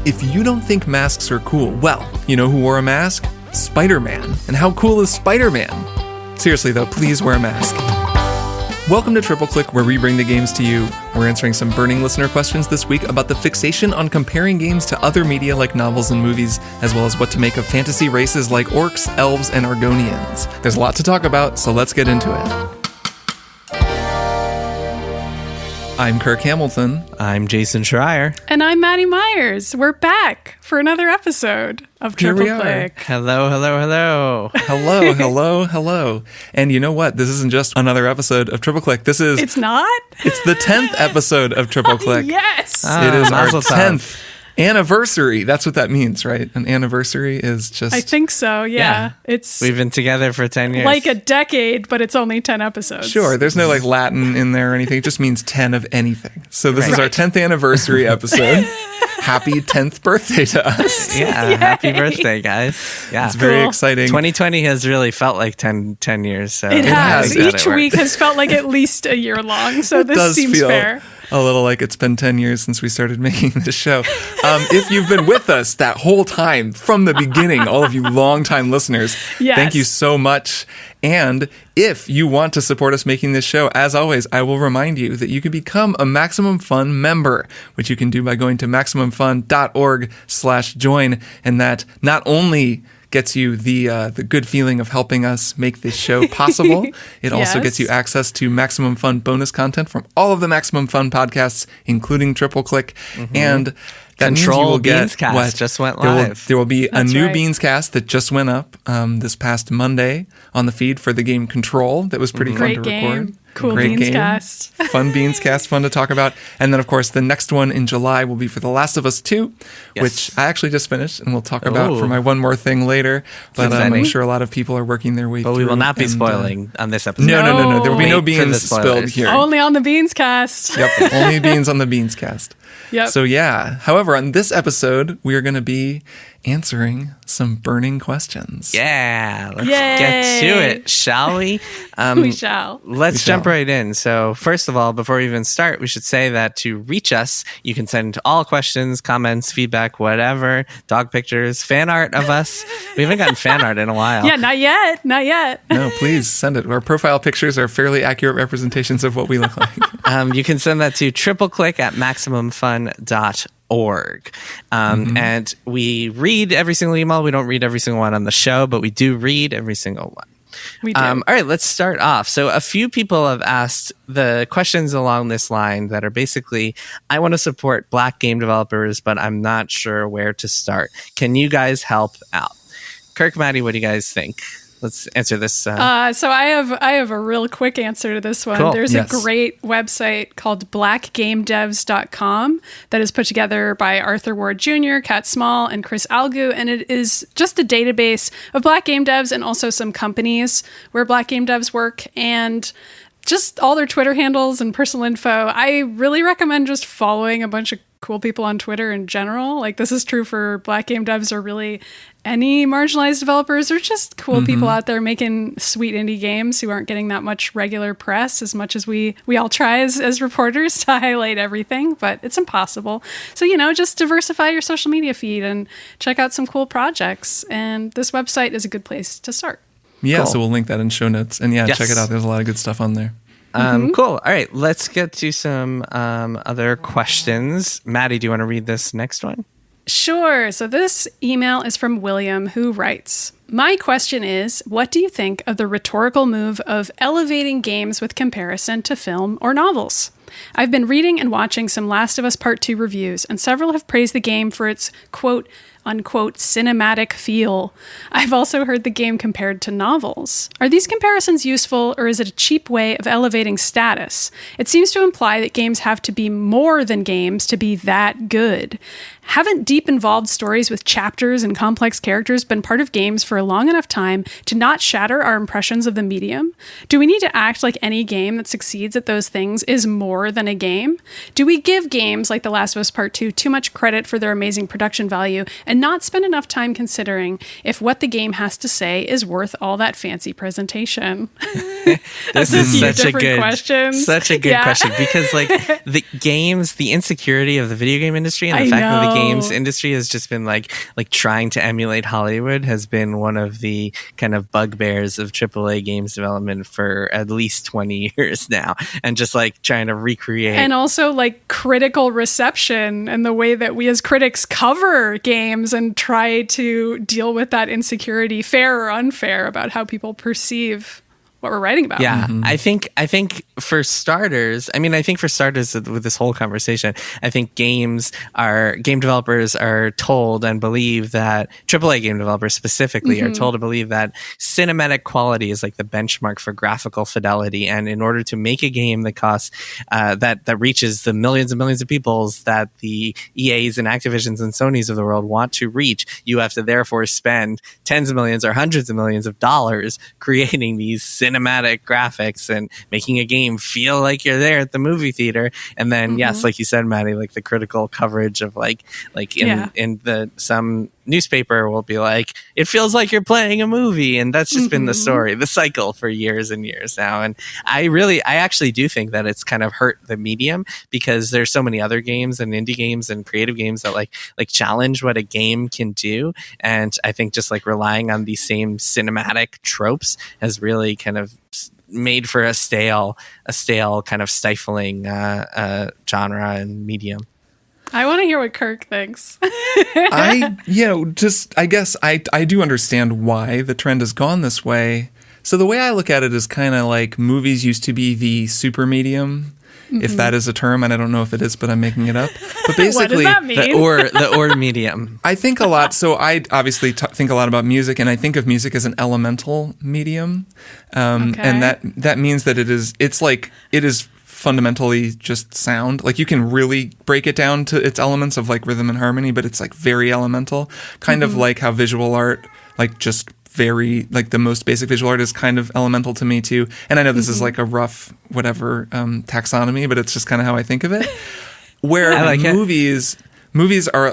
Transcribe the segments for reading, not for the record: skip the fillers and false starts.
If you don't think masks are cool, well, you know who wore a mask? Spider-Man. And how cool is Spider-Man? Seriously though, please wear a mask. Welcome to Triple Click, where we bring the games to you. We're answering some burning listener questions this week about the fixation on comparing games to other media like novels and movies, as well as what to make of fantasy races like orcs, elves, and Argonians. There's a lot to talk about, so let's get into it. I'm Kirk Hamilton. I'm Jason Schreier. And I'm Maddie Myers. We're back for another episode of Triple Click. Hello. Hello. And you know what? This isn't just another episode of Triple Click. It's not? It's the 10th episode of Triple Click. Yes. It is our 10th anniversary. That's what that means, right? An anniversary is just... I think so, yeah. We've been together for 10 years. Like a decade, but it's only 10 episodes. Sure, there's no like Latin in there or anything. It just means 10 of anything. So this is our 10th anniversary episode. Happy 10th birthday to us. Yeah, Yay. Happy birthday, guys. Yeah, it's very exciting. 2020 has really felt like 10 years. So it has. Yeah. Each week has felt like at least a year long, so this seems fair. A little like it's been 10 years since we started making this show. If you've been with us that whole time from the beginning, all of you longtime listeners, Thank you so much. And if you want to support us making this show, as always, I will remind you that you can become a Maximum Fun member, which you can do by going to MaximumFun.org/join. And that not only gets you the good feeling of helping us make this show possible. It also gets you access to Maximum Fun bonus content from all of the Maximum Fun podcasts, including Triple Click. Mm-hmm. And that Control means you will get Beanscast just went live. There will be That's a new right. Beanscast that just went up this past Monday on the feed for the game Control. That was pretty fun to record. Cool Great Beanscast. Fun Beanscast, fun to talk about. And then, of course, the next one in July will be for The Last of Us 2, which I actually just finished and we'll talk about for my one more thing later. But I'm sure a lot of people are working their way through. But we will not be spoiling on this episode. No. There will be no Wait beans spilled here. Only on the Beanscast. Yep, only beans on the Beanscast. Yep. So yeah, however, on this episode, we are going to be answering some burning questions. Yeah, let's get to it, shall we? We shall. Let's jump right in. So first of all, before we even start, we should say that to reach us, you can send all questions, comments, feedback, whatever, dog pictures, fan art of us. We haven't gotten fan art in a while. Yeah, not yet. No, please send it. Our profile pictures are fairly accurate representations of what we look like. You can send that to tripleclick@maximumfun.org. And we read every single email. We don't read every single one on the show, but we do read every single one. We do. All right, let's start off. So a few people have asked the questions along this line that are basically, I want to support Black game developers, but I'm not sure where to start. Can you guys help out? Kirk, Maddie, what do you guys think? Let's answer this. So I have a real quick answer to this one. Cool. There's a great website called blackgamedevs.com that is put together by Arthur Ward Jr., Kat Small, and Chris Algu, and it is just a database of Black game devs and also some companies where Black game devs work, and just all their Twitter handles and personal info. I really recommend just following a bunch of cool people on Twitter in general. Like, this is true for Black game devs or really any marginalized developers or just cool people out there making sweet indie games who aren't getting that much regular press as much as we all try as reporters to highlight everything, but it's impossible. So, just diversify your social media feed and check out some cool projects. And this website is a good place to start. Yeah, Cool. so we'll link that in show notes. And check it out. There's a lot of good stuff on there. Cool. All right, let's get to some other questions. Maddie, do you want to read this next one? Sure. So this email is from William, who writes, my question is, what do you think of the rhetorical move of elevating games with comparison to film or novels? I've been reading and watching some Last of Us Part 2 reviews, and several have praised the game for its, quote, unquote, cinematic feel. I've also heard the game compared to novels. Are these comparisons useful, or is it a cheap way of elevating status? It seems to imply that games have to be more than games to be that good. Haven't deep, involved stories with chapters and complex characters been part of games for a long enough time to not shatter our impressions of the medium? Do we need to act like any game that succeeds at those things is more more than a game? Do we give games like The Last of Us Part 2 too much credit for their amazing production value and not spend enough time considering if what the game has to say is worth all that fancy presentation? This is such a good question, because like the games, the insecurity of the video game industry and the fact that the games industry has just been like trying to emulate Hollywood has been one of the kind of bugbears of AAA games development for at least 20 years now, and just like trying to recreate. And also like critical reception and the way that we as critics cover games and try to deal with that insecurity, fair or unfair, about how people perceive what we're writing about. Yeah, I think for starters, with this whole conversation, I think game developers are told and believe that AAA game developers specifically are told to believe that cinematic quality is like the benchmark for graphical fidelity, and in order to make a game that costs that reaches the millions and millions of people that the EAs and Activisions and Sonys of the world want to reach, you have to therefore spend tens of millions or hundreds of millions of dollars creating these cinematic graphics and making a game feel like you're there at the movie theater. And then yes, like you said, Maddie, like the critical coverage of some newspaper will be like, it feels like you're playing a movie, and that's just been the cycle for years and years now. And I actually do think that it's kind of hurt the medium, because there's so many other games and indie games and creative games that like challenge what a game can do, and I think just like relying on these same cinematic tropes has really kind of made for a stale kind of stifling genre and medium. I want to hear what Kirk thinks. I guess I do understand why the trend has gone this way. So the way I look at it is kind of like movies used to be the super medium, if that is a term, and I don't know if it is, but I'm making it up. But basically, what does that mean? the or medium. I think a lot. So I obviously think a lot about music, and I think of music as an elemental medium, and that means that it is fundamentally just sound. Like you can really break it down to its elements of like rhythm and harmony, but it's like very elemental, kind of like how visual art, like just very like the most basic visual art is kind of elemental to me too. And I know this is like a rough whatever taxonomy, but it's just kind of how I think of it. Where movies are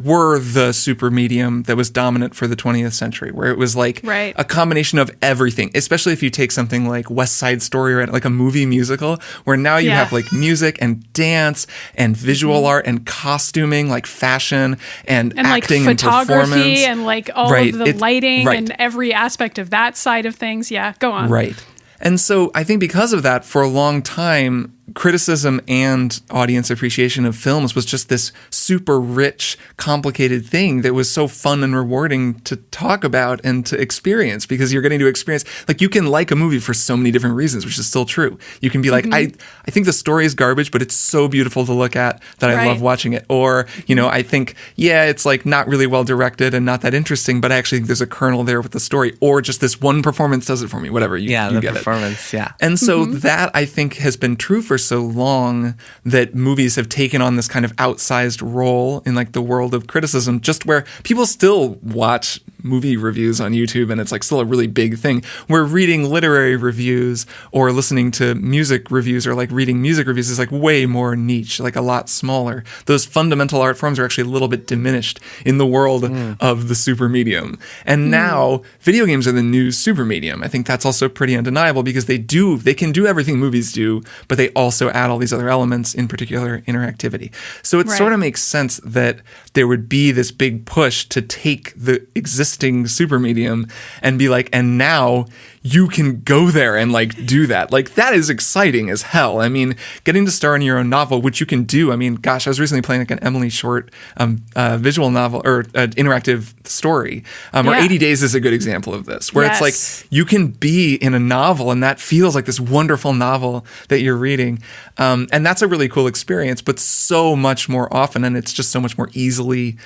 were the super medium that was dominant for the 20th century, where it was like a combination of everything, especially if you take something like West Side Story or like a movie musical, where now you have like music and dance and visual art and costuming, like fashion and acting like and performance. And like all of the lighting and every aspect of that side of things. Yeah, go on. Right. And so I think because of that, for a long time, criticism and audience appreciation of films was just this super rich, complicated thing that was so fun and rewarding to talk about and to experience, because you're getting to experience, like you can like a movie for so many different reasons, which is still true. You can be like, I think the story is garbage, but it's so beautiful to look at that I love watching it. Or, I think, it's like not really well directed and not that interesting, but I actually think there's a kernel there with the story, or just this one performance does it for me, whatever. You get performance, it. And so that I think has been true for so long, that movies have taken on this kind of outsized role in like the world of criticism, just where people still watch movie reviews on YouTube and it's like still a really big thing. Where reading literary reviews or listening to music reviews or like reading music reviews is like way more niche, like a lot smaller. Those fundamental art forms are actually a little bit diminished in the world of the super medium. And now video games are the new super medium. I think that's also pretty undeniable, because they can do everything movies do, but they also add all these other elements, in particular interactivity. So it sort of makes sense that there would be this big push to take the existing super medium and be like, and now you can go there and like do that. Like that is exciting as hell. I mean, getting to star in your own novel, which you can do. I mean, gosh, I was recently playing like an Emily Short visual novel or interactive story. Or 80 Days is a good example of this, where it's like you can be in a novel and that feels like this wonderful novel that you're reading. And that's a really cool experience, but so much more often, and it's just so much more easily,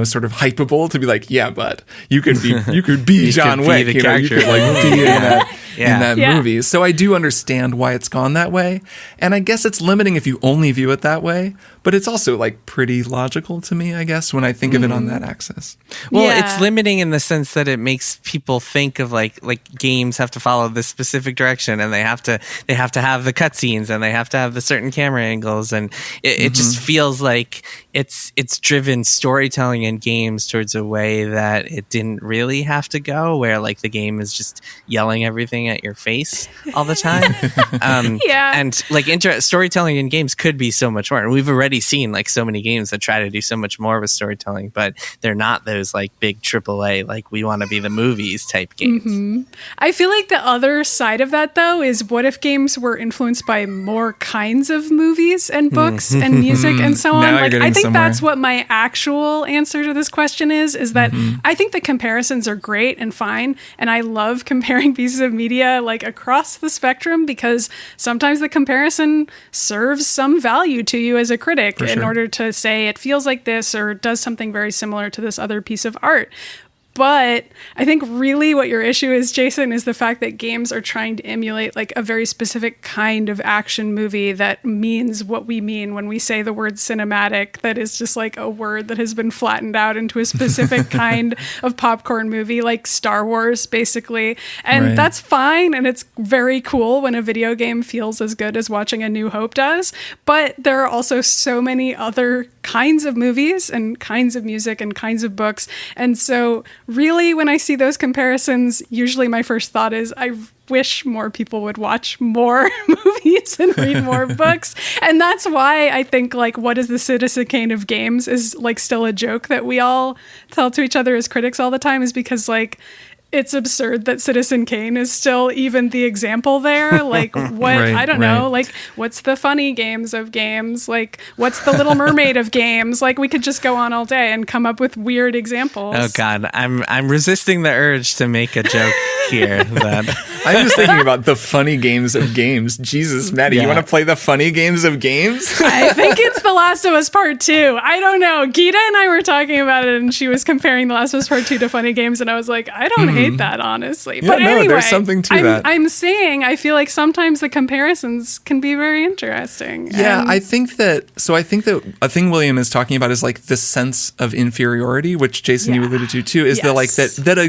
sort of hypeable to be like, but you could be John Wick, you could like be in that Yeah. movie. So I do understand why it's gone that way. And I guess it's limiting if you only view it that way. But it's also like pretty logical to me, I guess, when I think of it on that axis. Well, Yeah. it's limiting in the sense that it makes people think of like games have to follow this specific direction, and they have to have the cutscenes, and they have to have the certain camera angles, and it just feels like it's driven storytelling in games towards a way that it didn't really have to go, where like the game is just yelling everything at your face all the time. Yeah. And like storytelling in games could be so much more, and we've already seen like so many games that try to do so much more with storytelling, but they're not those like big AAA like we want to be the movies type games. I feel like the other side of that, though, is what if games were influenced by more kinds of movies and books and music and so on? Now you're Like, getting I think somewhere. that's what my actual answer to this question is that I think the comparisons are great and fine. And I love comparing pieces of media like across the spectrum, because sometimes the comparison serves some value to you as a critic in sure. order to say it feels like this or does something very similar to this other piece of art. But I think really what your issue is, Jason, is the fact that games are trying to emulate like a very specific kind of action movie that means what we mean when we say the word cinematic, that is just like a word that has been flattened out into a specific kind of popcorn movie, like Star Wars, basically. And Right. that's fine. And it's very cool when a video game feels as good as watching A New Hope does. But there are also so many other kinds of movies and kinds of music and kinds of books. And so really, when I see those comparisons, usually my first thought is I wish more people would watch more movies and read more books. And that's why I think like what is the Citizen Kane of games is like still a joke that we all tell to each other as critics all the time, is because like it's absurd that Citizen Kane is still even the example there. Like, what, Right, I don't know, right. like, what's the funny games of games? Like, what's the Little Mermaid of games? Like, we could just go on all day and come up with weird examples. Oh God, I'm resisting the urge to make a joke here. That I'm just thinking about the funny games of games. Jesus, Maddie, you Yeah. want to play the funny games of games? I think it's The Last of Us Part 2. I don't know. Gita and I were talking about it, and she was comparing The Last of Us Part 2 to funny games, and I was like, I don't hate that, honestly. Yeah, But no, anyway, there's something to that. I'm saying I feel like sometimes the comparisons can be very interesting. Yeah, And I think that a thing William is talking about is like the sense of inferiority, which Jason you Yeah. alluded to too, is that like Yes. that a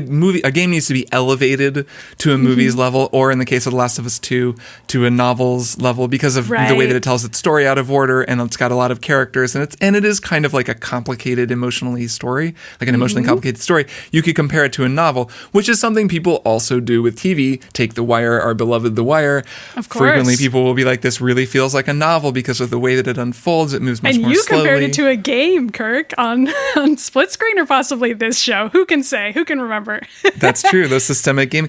game needs to be elevated to a movie's level, or in the case of The Last of Us 2, to a novel's level, because of the way Right. that it tells its story out of order, and it's got a lot of characters, and it is kind of like a complicated emotionally story, like an emotionally complicated story. You could compare it to a novel, which is something people also do with TV. Take The Wire, our beloved The Wire. Of course. Frequently people will be like, this really feels like a novel because of the way that it unfolds. It moves much And more you slowly. compared it to a game, Kirk, on split screen, or possibly this show. Who can say? Who can remember? That's true. Those systemic game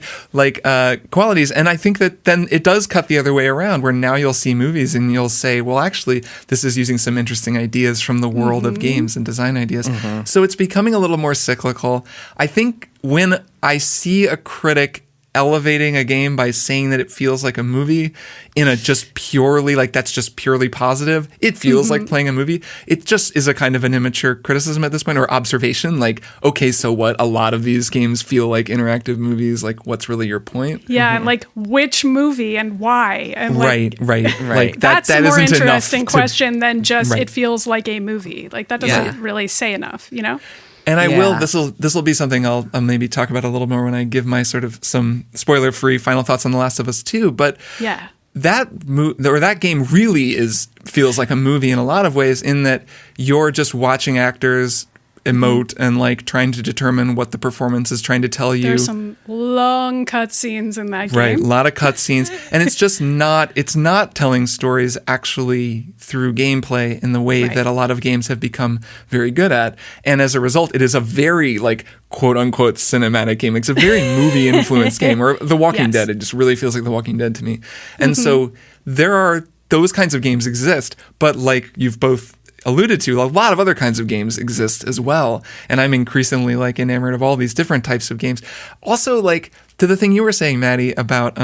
qualities. And I think that then it does cut the other way around, where now you'll see movies and you'll say, well, actually, this is using some interesting ideas from the world of games and design ideas. So it's becoming a little more cyclical. I think when I see a critic elevating a game by saying that it feels like a movie in a just purely like that's just purely positive, it feels like playing a movie, it just is a kind of an immature criticism at this point, or observation, like, okay, so what, a lot of these games feel like interactive movies, like what's really your point? Yeah, and like which movie and why? And like, Right. Like that's that a more isn't interesting enough question than just Right. it feels like a movie. Like that doesn't Yeah. really say enough, you know? And I will. Yeah. This will be something I'll maybe talk about a little more when I give my sort of some spoiler-free final thoughts on The Last of Us 2. But Yeah. that game really feels like a movie in a lot of ways, in that you're just watching actors emote and like trying to determine what the performance is trying to tell you. There's some long cutscenes in that game. Right, a lot of cutscenes, and it's just it's not telling stories actually through gameplay in the way Right. that a lot of games have become very good at. And as a result, it is a very like quote unquote cinematic game. It's a very movie influenced game. Or The Walking Yes. Dead. It just really feels like The Walking Dead to me. And so there are those kinds of games exist, but like you've both alluded to, a lot of other kinds of games exist as well, and I'm increasingly like enamored of all these different types of games. Also, like to the thing you were saying, Maddie, about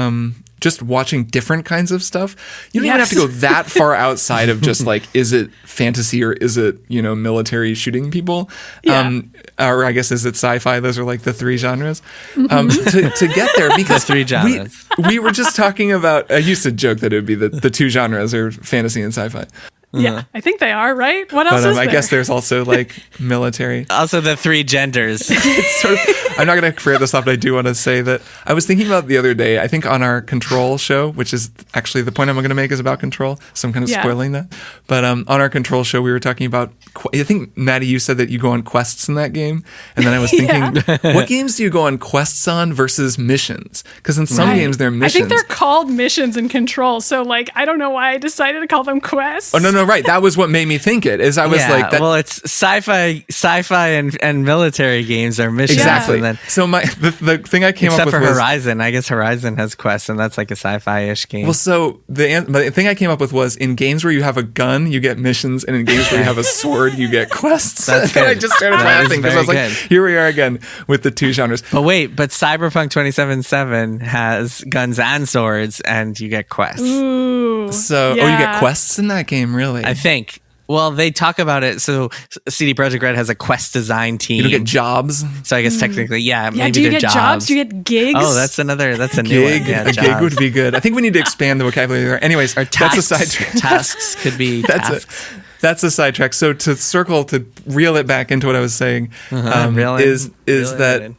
just watching different kinds of stuff. You don't even have to go that far outside of just like, is it fantasy or is it, military shooting people? Yeah. Or I guess, is it sci-fi? Those are like the three genres. To get there, because The three genres. we were just talking about, I used to joke that it would be the two genres are fantasy and sci-fi. Yeah, I think they are, right? What else But is there? I guess there's also like military. Also, the three genders. It's sort of, I'm not going to forget this off, but I do want to say that I was thinking about the other day, I think on our Control show, which is actually the point I'm going to make is about Control, so I'm kind of spoiling that. But on our Control show, we were talking about, I think, Maddie, you said that you go on quests in that game. And then I was thinking, what games do you go on quests on versus missions? Because in some games, they're missions. I think they're called missions in Control. So, like, I don't know why I decided to call them quests. Oh, no, right. That was what made me think it, is I was like... That, well, it's sci-fi and military games are missions. Exactly. And then, so the thing I came up except with for was... Horizon. I guess Horizon has quests, and that's like a sci-fi-ish game. Well, so the thing I came up with was, in games where you have a gun, you get missions, and in games where you have a sword, you get quests. That's And I good. just started That is laughing because I was very like, good. here we are again with the two genres. But wait, Cyberpunk 2077 has guns and swords, and you get quests. Ooh. So, yeah. you get quests in that game, really? I think. Well, they talk about it. So CD Projekt Red has a quest design team. You don't get jobs. So I guess technically, Yeah, maybe do you they're get jobs? Do you get gigs? Oh, that's a new Gig, one. Yeah, a jobs. gig would be good. I think we need to expand the vocabulary there. Anyways, Or tasks. that's a sidetrack. Tasks could be tasks. That's a sidetrack. So to reel it back into what I was saying, is that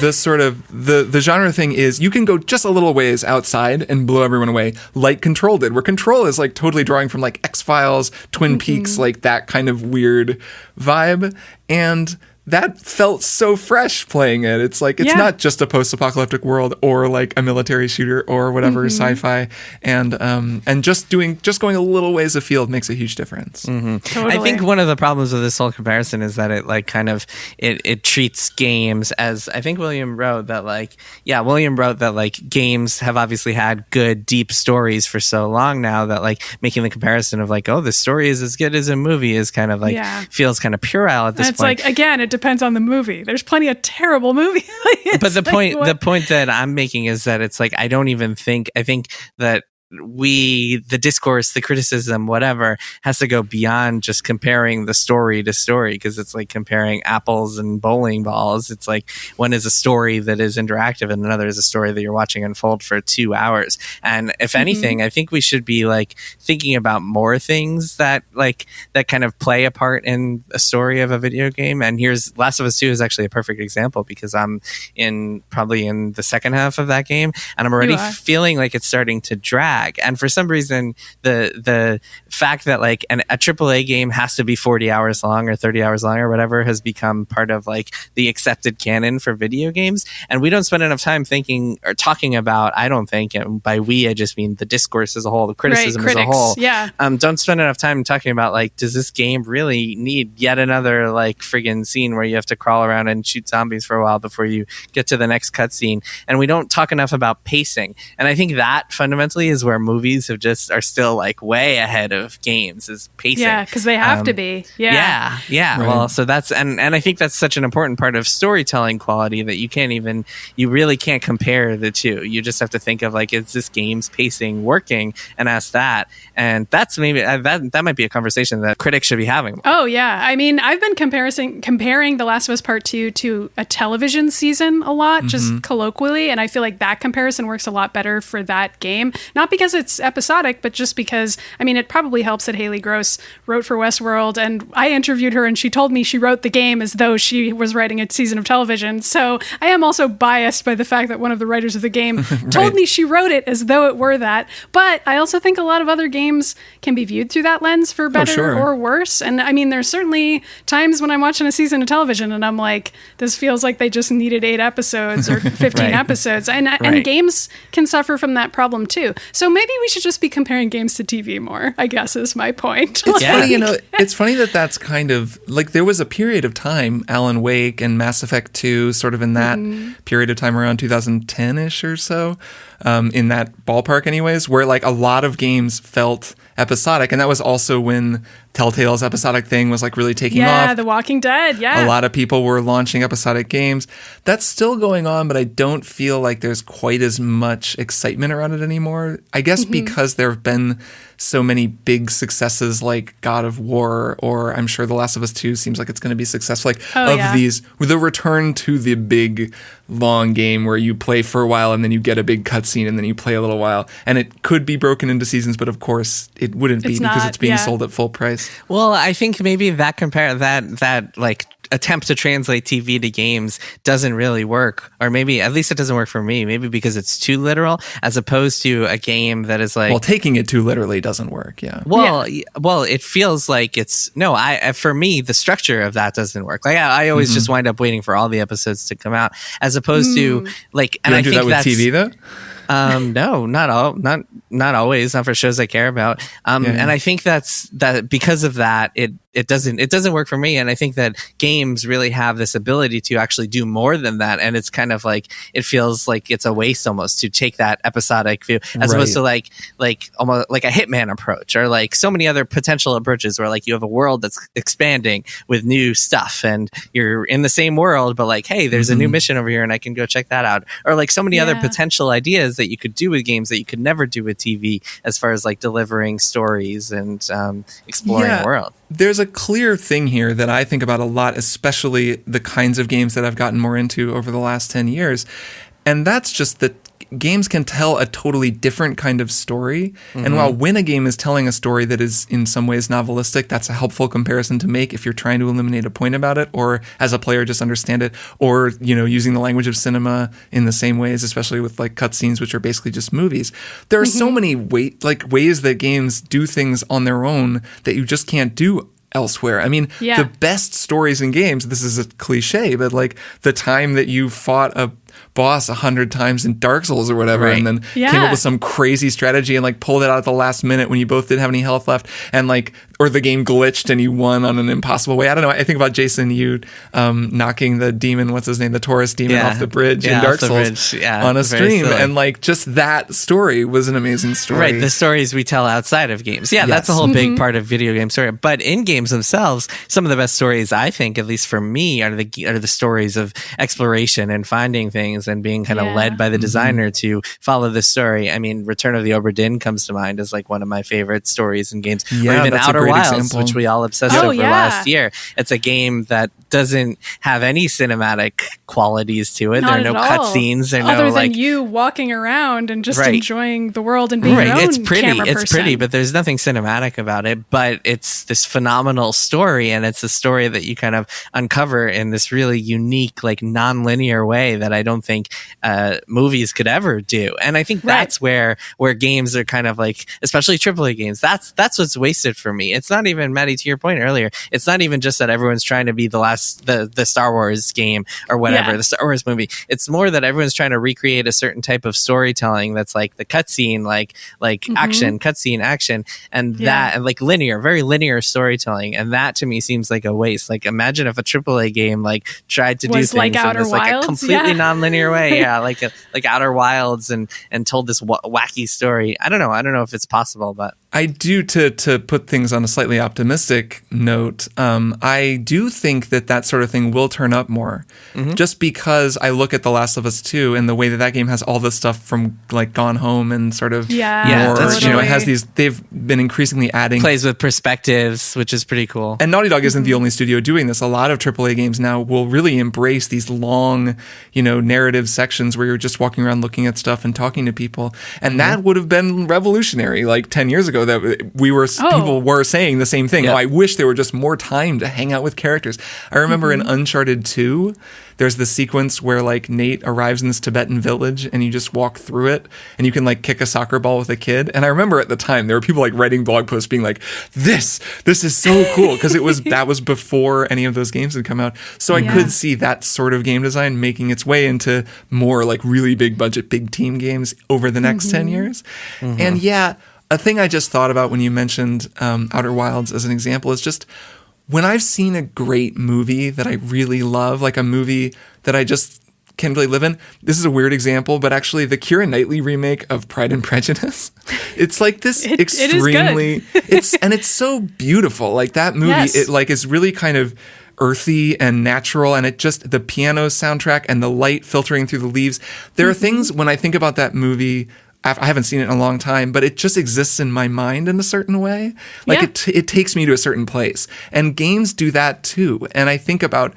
the sort of the genre thing is you can go just a little ways outside and blow everyone away, like Control did, where Control is like totally drawing from like X-Files, Twin Peaks, like that kind of weird vibe. And that felt so fresh playing it. It's like, it's not just a post-apocalyptic world or like a military shooter or whatever sci-fi. And just going a little ways afield makes a huge difference. Totally. I think one of the problems with this whole comparison is that it like kind of it treats games as, I think William wrote that like games have obviously had good deep stories for so long now that like making the comparison of like, oh, the story is as good as a movie is kind of like feels kind of puerile at this and it's point. like, again, it depends on the movie. There's plenty of terrible movies. But the point that I'm making is that it's like, I think that the discourse, the criticism, whatever, has to go beyond just comparing the story to story, because it's like comparing apples and bowling balls. It's like, one is a story that is interactive and another is a story that you're watching unfold for 2 hours. And if anything, I think we should be like thinking about more things that kind of play a part in a story of a video game. And here's Last of Us 2 is actually a perfect example, because I'm probably in the second half of that game and I'm already feeling like it's starting to drag. And for some reason, the fact that like a AAA game has to be 40 hours long or 30 hours long or whatever has become part of like the accepted canon for video games. And we don't spend enough time thinking or talking about, I don't think, and by we, I just mean the discourse as a whole, the criticism as a whole. Yeah. Don't spend enough time talking about like, does this game really need yet another like friggin' scene where you have to crawl around and shoot zombies for a while before you get to the next cutscene? And we don't talk enough about pacing. And I think that fundamentally is where movies are still like way ahead of games, is pacing. Yeah, because they have to be. Yeah. Yeah. Right. Well, so that's and I think that's such an important part of storytelling quality that you really can't compare the two. You just have to think of like, is this game's pacing working, and ask that. And that's maybe that might be a conversation that critics should be having. Oh yeah, I mean, I've been comparing The Last of Us Part 2 to a television season a lot, just colloquially, and I feel like that comparison works a lot better for that game. Not because it's episodic, but just because, I mean, it probably helps that Haley Gross wrote for Westworld, and I interviewed her and she told me she wrote the game as though she was writing a season of television. So I am also biased by the fact that one of the writers of the game told me she wrote it as though it were that. But I also think a lot of other games can be viewed through that lens for better or worse. And I mean, there's certainly times when I'm watching a season of television and I'm like, this feels like they just needed 8 episodes or 15 episodes. And games can suffer from that problem too. So maybe we should just be comparing games to TV more, I guess, is my point. It's funny, it's funny that that's kind of like, there was a period of time, Alan Wake and Mass Effect 2, sort of in that period of time around 2010-ish or so, in that ballpark anyways, where like a lot of games felt episodic. And that was also when Telltale's episodic thing was like really taking off. Yeah, The Walking Dead. Yeah. A lot of people were launching episodic games. That's still going on, but I don't feel like there's quite as much excitement around it anymore. I guess because there have been so many big successes like God of War, or I'm sure The Last of Us 2 seems like it's going to be successful. Like these, the return to the big long game where you play for a while and then you get a big cutscene and then you play a little while. And it could be broken into seasons, but of course it wouldn't be because it's being sold at full price. Well, I think maybe that like attempt to translate TV to games doesn't really work, or maybe at least it doesn't work for me. Maybe because it's too literal, as opposed to a game that is like, well, taking it too literally doesn't work. Yeah. Well, it feels like for me, the structure of that doesn't work. Like I always just wind up waiting for all the episodes to come out, as opposed to like. And I think that with TV though. No, not always. Not for shows I care about. And I think that because of that, it doesn't work for me. And I think that games really have this ability to actually do more than that. And it's kind of like, it feels like it's a waste almost to take that episodic view, as opposed to like almost like a Hitman approach, or like so many other potential approaches where like you have a world that's expanding with new stuff and you're in the same world, but like, hey, there's a new mission over here and I can go check that out. Or like so many other potential ideas that you could do with games that you could never do with TV, as far as like delivering stories and exploring the world. There's a clear thing here that I think about a lot, especially the kinds of games that I've gotten more into over the last 10 years. And that's just that games can tell a totally different kind of story. And while when a game is telling a story that is in some ways novelistic, that's a helpful comparison to make if you're trying to eliminate a point about it, or as a player just understand it, or, you know, using the language of cinema in the same ways, especially with like cutscenes, which are basically just movies. There are so many ways that games do things on their own that you just can't do elsewhere. I mean, the best stories in games, this is a cliche, but like the time that you fought a boss 100 times in Dark Souls or whatever, and then came up with some crazy strategy and like pulled it out at the last minute when you both didn't have any health left, and like, or the game glitched and you won on an impossible way. I don't know. I think about Jason, you knocking the demon, what's his name, the Taurus demon off the bridge in Dark Souls on a stream, and like just that story was an amazing story. Right, the stories we tell outside of games. That's a whole big part of video game story. But in games themselves, some of the best stories, I think, at least for me, are the stories of exploration and finding things and being kind of led by the designer to follow the story. I mean, Return of the Obra Dinn comes to mind as like one of my favorite stories in games. Or even Outer Wilds, which we all obsessed over last year. It's a game that doesn't have any cinematic qualities to it. There are no cutscenes. There other no than you walking around and just enjoying the world and being your own It's pretty. camera It's person. pretty, but there's nothing cinematic about it. But it's this phenomenal story, and it's a story that you kind of uncover in this really unique, like non-linear way that I don't think movies could ever do. And I think that's where games are kind of like, especially AAA games, that's what's wasted for me. It's not even, Maddie, to your point earlier, it's not even just that everyone's trying to be the Star Wars game or whatever, the Star Wars movie. It's more that everyone's trying to recreate a certain type of storytelling that's like the cutscene, like action, cutscene, action, and that, and like very linear storytelling. And that to me seems like a waste. Like imagine if a AAA game like tried to do things like in this like a completely non-linear way. Like Outer Wilds and told this wacky story. I don't know if it's possible, but I do, to put things on a slightly optimistic note, I do think that sort of thing will turn up more, just because I look at The Last of Us 2 and the way that game has all this stuff from like Gone Home and sort of more, totally. it has these, they've been increasingly adding plays with perspectives, which is pretty cool. And Naughty Dog isn't the only studio doing this. A lot of AAA games now will really embrace these long, narrative sections where you're just walking around looking at stuff and talking to people. And that would have been revolutionary like 10 years ago, that people were saying the same thing. I wish there were just more time to hang out with characters. I remember in Uncharted 2, there's the sequence where like Nate arrives in this Tibetan village and you just walk through it and you can like kick a soccer ball with a kid. And I remember at the time there were people like writing blog posts being like, this is so cool, because that was before any of those games had come out. So I could see that sort of game design making its way into more like really big budget, big team games over the next 10 years. And a thing I just thought about when you mentioned Outer Wilds as an example is just when I've seen a great movie that I really love, like a movie that I just can't really live in. This is a weird example, but actually the Keira Knightley remake of Pride and Prejudice, it's like this extremely, it's so beautiful. Like that movie, it like is really kind of earthy and natural, and it just, the piano soundtrack and the light filtering through the leaves. There are things when I think about that movie, I haven't seen it in a long time, but it just exists in my mind in a certain way. Like it takes me to a certain place, and games do that too. And I think about,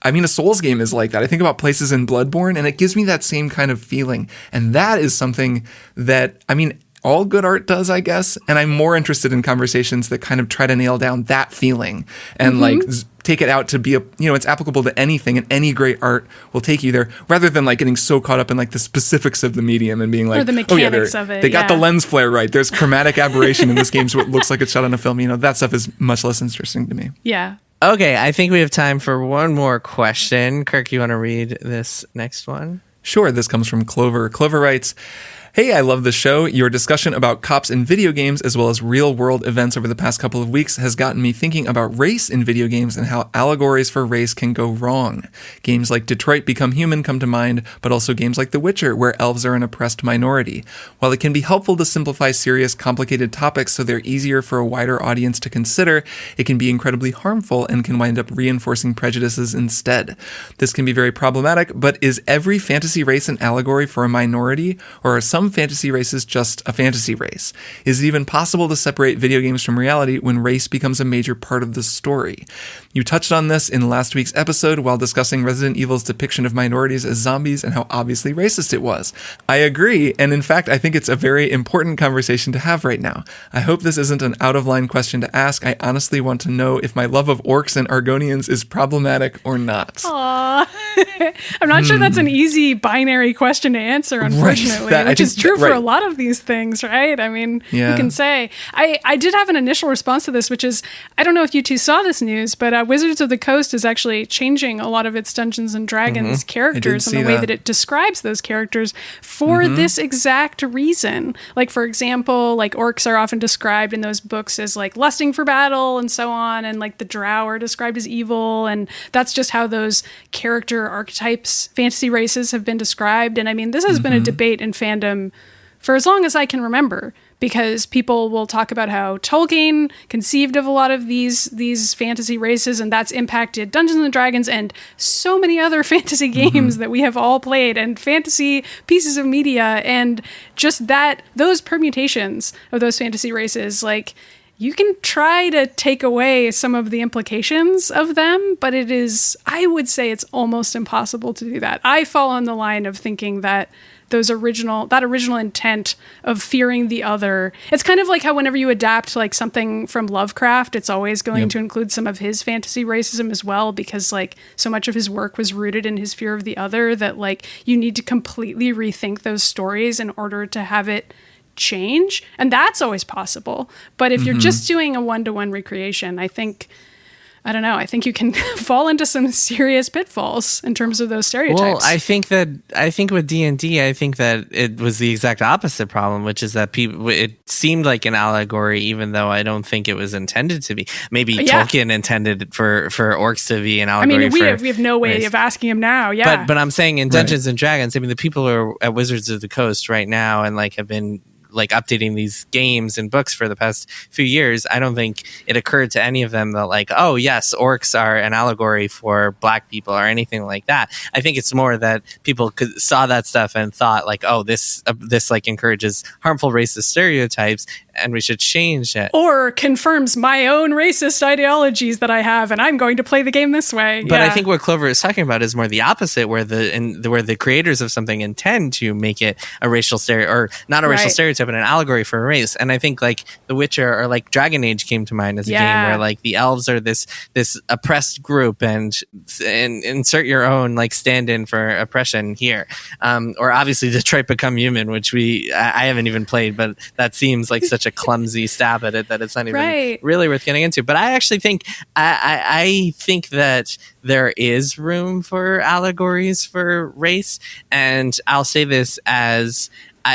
I mean, a Souls game is like that. I think about places in Bloodborne, and it gives me that same kind of feeling. And that is something that, I mean, all good art does, I guess. And I'm more interested in conversations that kind of try to nail down that feeling and like take it out to be it's applicable to anything, and any great art will take you there, rather than like getting so caught up in like the specifics of the medium and being like, or the mechanics of it. They got the lens flare right. There's chromatic aberration in this game, so it looks like it's shot on a film. That stuff is much less interesting to me. Yeah. Okay, I think we have time for one more question. Kirk, you want to read this next one? Sure. This comes from Clover. Clover writes, "Hey, I love the show. Your discussion about cops in video games as well as real-world events over the past couple of weeks has gotten me thinking about race in video games and how allegories for race can go wrong. Games like Detroit Become Human come to mind, but also games like The Witcher, where elves are an oppressed minority. While it can be helpful to simplify serious, complicated topics so they're easier for a wider audience to consider, it can be incredibly harmful and can wind up reinforcing prejudices instead. This can be very problematic, but is every fantasy race an allegory for a minority, or are some fantasy races just a fantasy race? Is it even possible to separate video games from reality when race becomes a major part of the story? You touched on this in last week's episode while discussing Resident Evil's depiction of minorities as zombies and how obviously racist it was. I agree, and in fact, I think it's a very important conversation to have right now. I hope this isn't an out-of-line question to ask. I honestly want to know if my love of orcs and Argonians is problematic or not." Aww. I'm not sure that's an easy binary question to answer, unfortunately, which is true for a lot of these things, right? I mean, you can say. I did have an initial response to this, which is, I don't know if you two saw this news, but Wizards of the Coast is actually changing a lot of its Dungeons and Dragons characters and the way that it describes those characters for this exact reason. Like, for example, like orcs are often described in those books as like lusting for battle and so on, and like the drow are described as evil, and that's just how those character archetypes, fantasy races, have been described. And I mean, this has been a debate in fandom for as long as I can remember, because people will talk about how Tolkien conceived of a lot of these fantasy races, and that's impacted Dungeons and Dragons and so many other fantasy games that we have all played, and fantasy pieces of media, and just that, those permutations of those fantasy races, like, you can try to take away some of the implications of them, but it is, I would say it's almost impossible to do that. I fall on the line of thinking that that original intent of fearing the other. It's kind of like how whenever you adapt like something from Lovecraft, it's always going to include some of his fantasy racism as well, because like so much of his work was rooted in his fear of the other, that like you need to completely rethink those stories in order to have it change. And that's always possible. But if you're just doing a one-to-one recreation, I think you can fall into some serious pitfalls in terms of those stereotypes. Well, I think with D&D, I think that it was the exact opposite problem, which is that it seemed like an allegory, even though I don't think it was intended to be. Maybe Tolkien intended for orcs to be an allegory. I mean, we have no way of asking him now. Yeah, but I'm saying in Dungeons and Dragons, I mean, the people who are at Wizards of the Coast right now and like have been like updating these games and books for the past few years, I don't think it occurred to any of them that like, oh yes, orcs are an allegory for black people or anything like that. I think it's more that people saw that stuff and thought like, oh, this like encourages harmful racist stereotypes and we should change it. Or confirms my own racist ideologies that I have, and I'm going to play the game this way. But I think what Clover is talking about is more the opposite, where the creators of something intend to make it a racial or not a racial stereotype, but an allegory for a race. And I think like The Witcher or like Dragon Age came to mind as a game where like the elves are this oppressed group, and insert your own like stand-in for oppression here. Or obviously Detroit Become Human, which I haven't even played, but that seems like such a clumsy stab at it that it's not even really worth getting into. But I actually think I think that there is room for allegories for race, and I'll say this as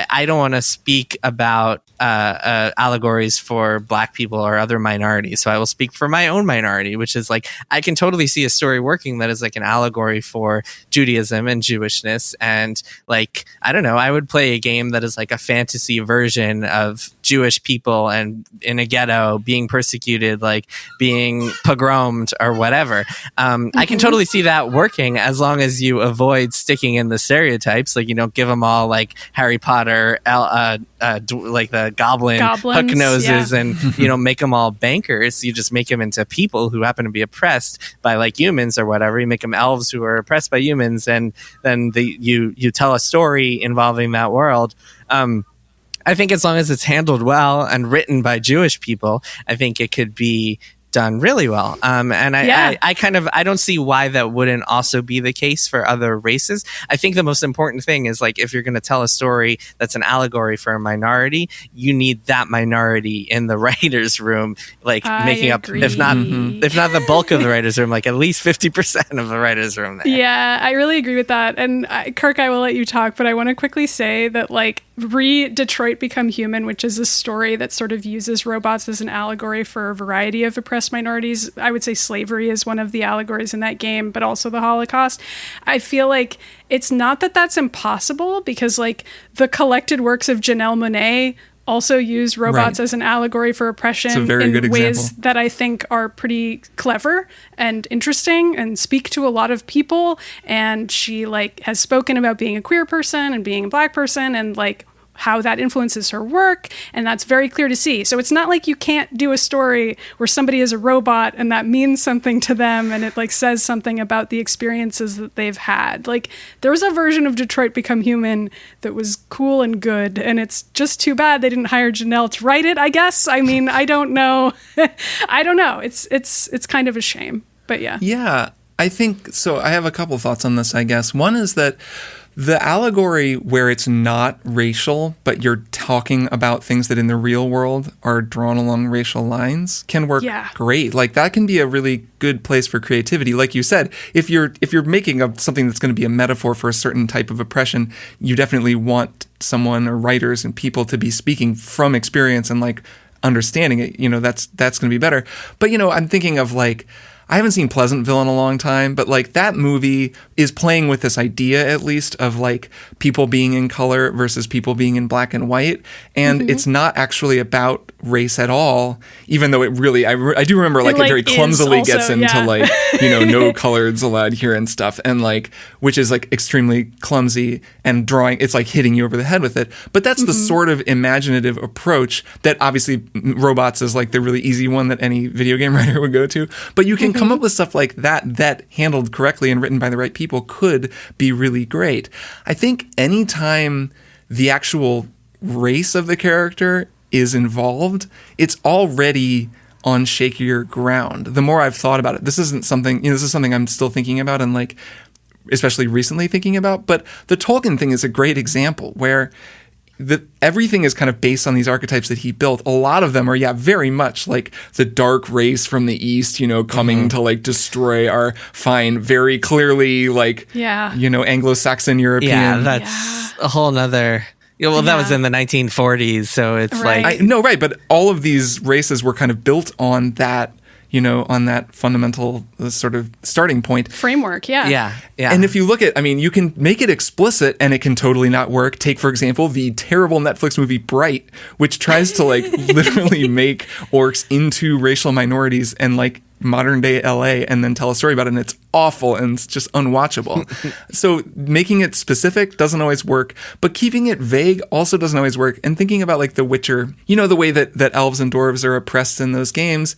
I don't want to speak about allegories for Black people or other minorities. So I will speak for my own minority, which is like, I can totally see a story working that is like an allegory for Judaism and Jewishness. And like, I don't know, I would play a game that is like a fantasy version of Jewish people and in a ghetto being persecuted, like being pogromed or whatever. I can totally see that working as long as you avoid sticking in the stereotypes. Like, you don't give them all like Harry Potter, like the goblins, hook noses, and you know, make them all bankers. You just make them into people who happen to be oppressed by like humans or whatever. You make them elves who are oppressed by humans, and then you tell a story involving that world. I think as long as it's handled well and written by Jewish people, I think it could be done really well. And I don't see why that wouldn't also be the case for other races. I think the most important thing is like, if you're going to tell a story that's an allegory for a minority, you need that minority in the writer's room, like making up, if not the bulk of the writer's room, like at least 50% of the writer's room there. Yeah, I really agree with that. And Kirk, I will let you talk, but I want to quickly say that like Detroit Become Human, which is a story that sort of uses robots as an allegory for a variety of oppressed minorities. I would say slavery is one of the allegories in that game, but also the Holocaust. I feel like it's not that that's impossible, because like the collected works of Janelle Monáe also use robots as an allegory for oppression in ways that I think are pretty clever and interesting and speak to a lot of people. And she like has spoken about being a queer person and being a Black person and like how that influences her work, and that's very clear to see. So it's not like you can't do a story where somebody is a robot and that means something to them and it like says something about the experiences that they've had. Like, there was a version of Detroit Become Human that was cool and good, and it's just too bad they didn't hire Janelle to write it, I guess. I mean, I don't know. I don't know. It's kind of a shame, but yeah. Yeah, I think so. I have a couple thoughts on this, I guess. One is that the allegory where it's not racial, but you're talking about things that in the real world are drawn along racial lines can work great. Like, that can be a really good place for creativity. Like you said, if you're making something that's going to be a metaphor for a certain type of oppression, you definitely want someone or writers and people to be speaking from experience and like understanding it. You know, that's going to be better. But, you know, I'm thinking of like, I haven't seen Pleasantville in a long time, but like that movie is playing with this idea, at least, of like people being in color versus people being in black and white. And it's not actually about race at all, even though it really, I do remember like it very clumsily also, gets into like, you know, no coloreds allowed here and stuff. And like, which is like extremely clumsy and drawing, it's like hitting you over the head with it. But that's the sort of imaginative approach that obviously robots is like the really easy one that any video game writer would go to. But you can come up with stuff like that handled correctly and written by the right people could be really great. I think anytime the actual race of the character is involved, it's already on shakier ground. The more I've thought about it, this isn't something, you know, this is something I'm still thinking about and like, especially recently thinking about, but the Tolkien thing is a great example where everything is kind of based on these archetypes that he built. A lot of them are, very much like the dark race from the East, you know, coming to like destroy our fine, very clearly like, you know, Anglo-Saxon European. Yeah, that's a whole nother... Well, that was in the 1940s, so it's like... Right, but all of these races were kind of built on that, you know, on that fundamental sort of starting point. Framework, yeah. And if you look at, I mean, you can make it explicit and it can totally not work. Take, for example, the terrible Netflix movie Bright, which tries to like literally make orcs into racial minorities and like modern day LA and then tell a story about it, and it's awful and it's just unwatchable. So making it specific doesn't always work, but keeping it vague also doesn't always work. And thinking about like The Witcher, you know, the way that elves and dwarves are oppressed in those games.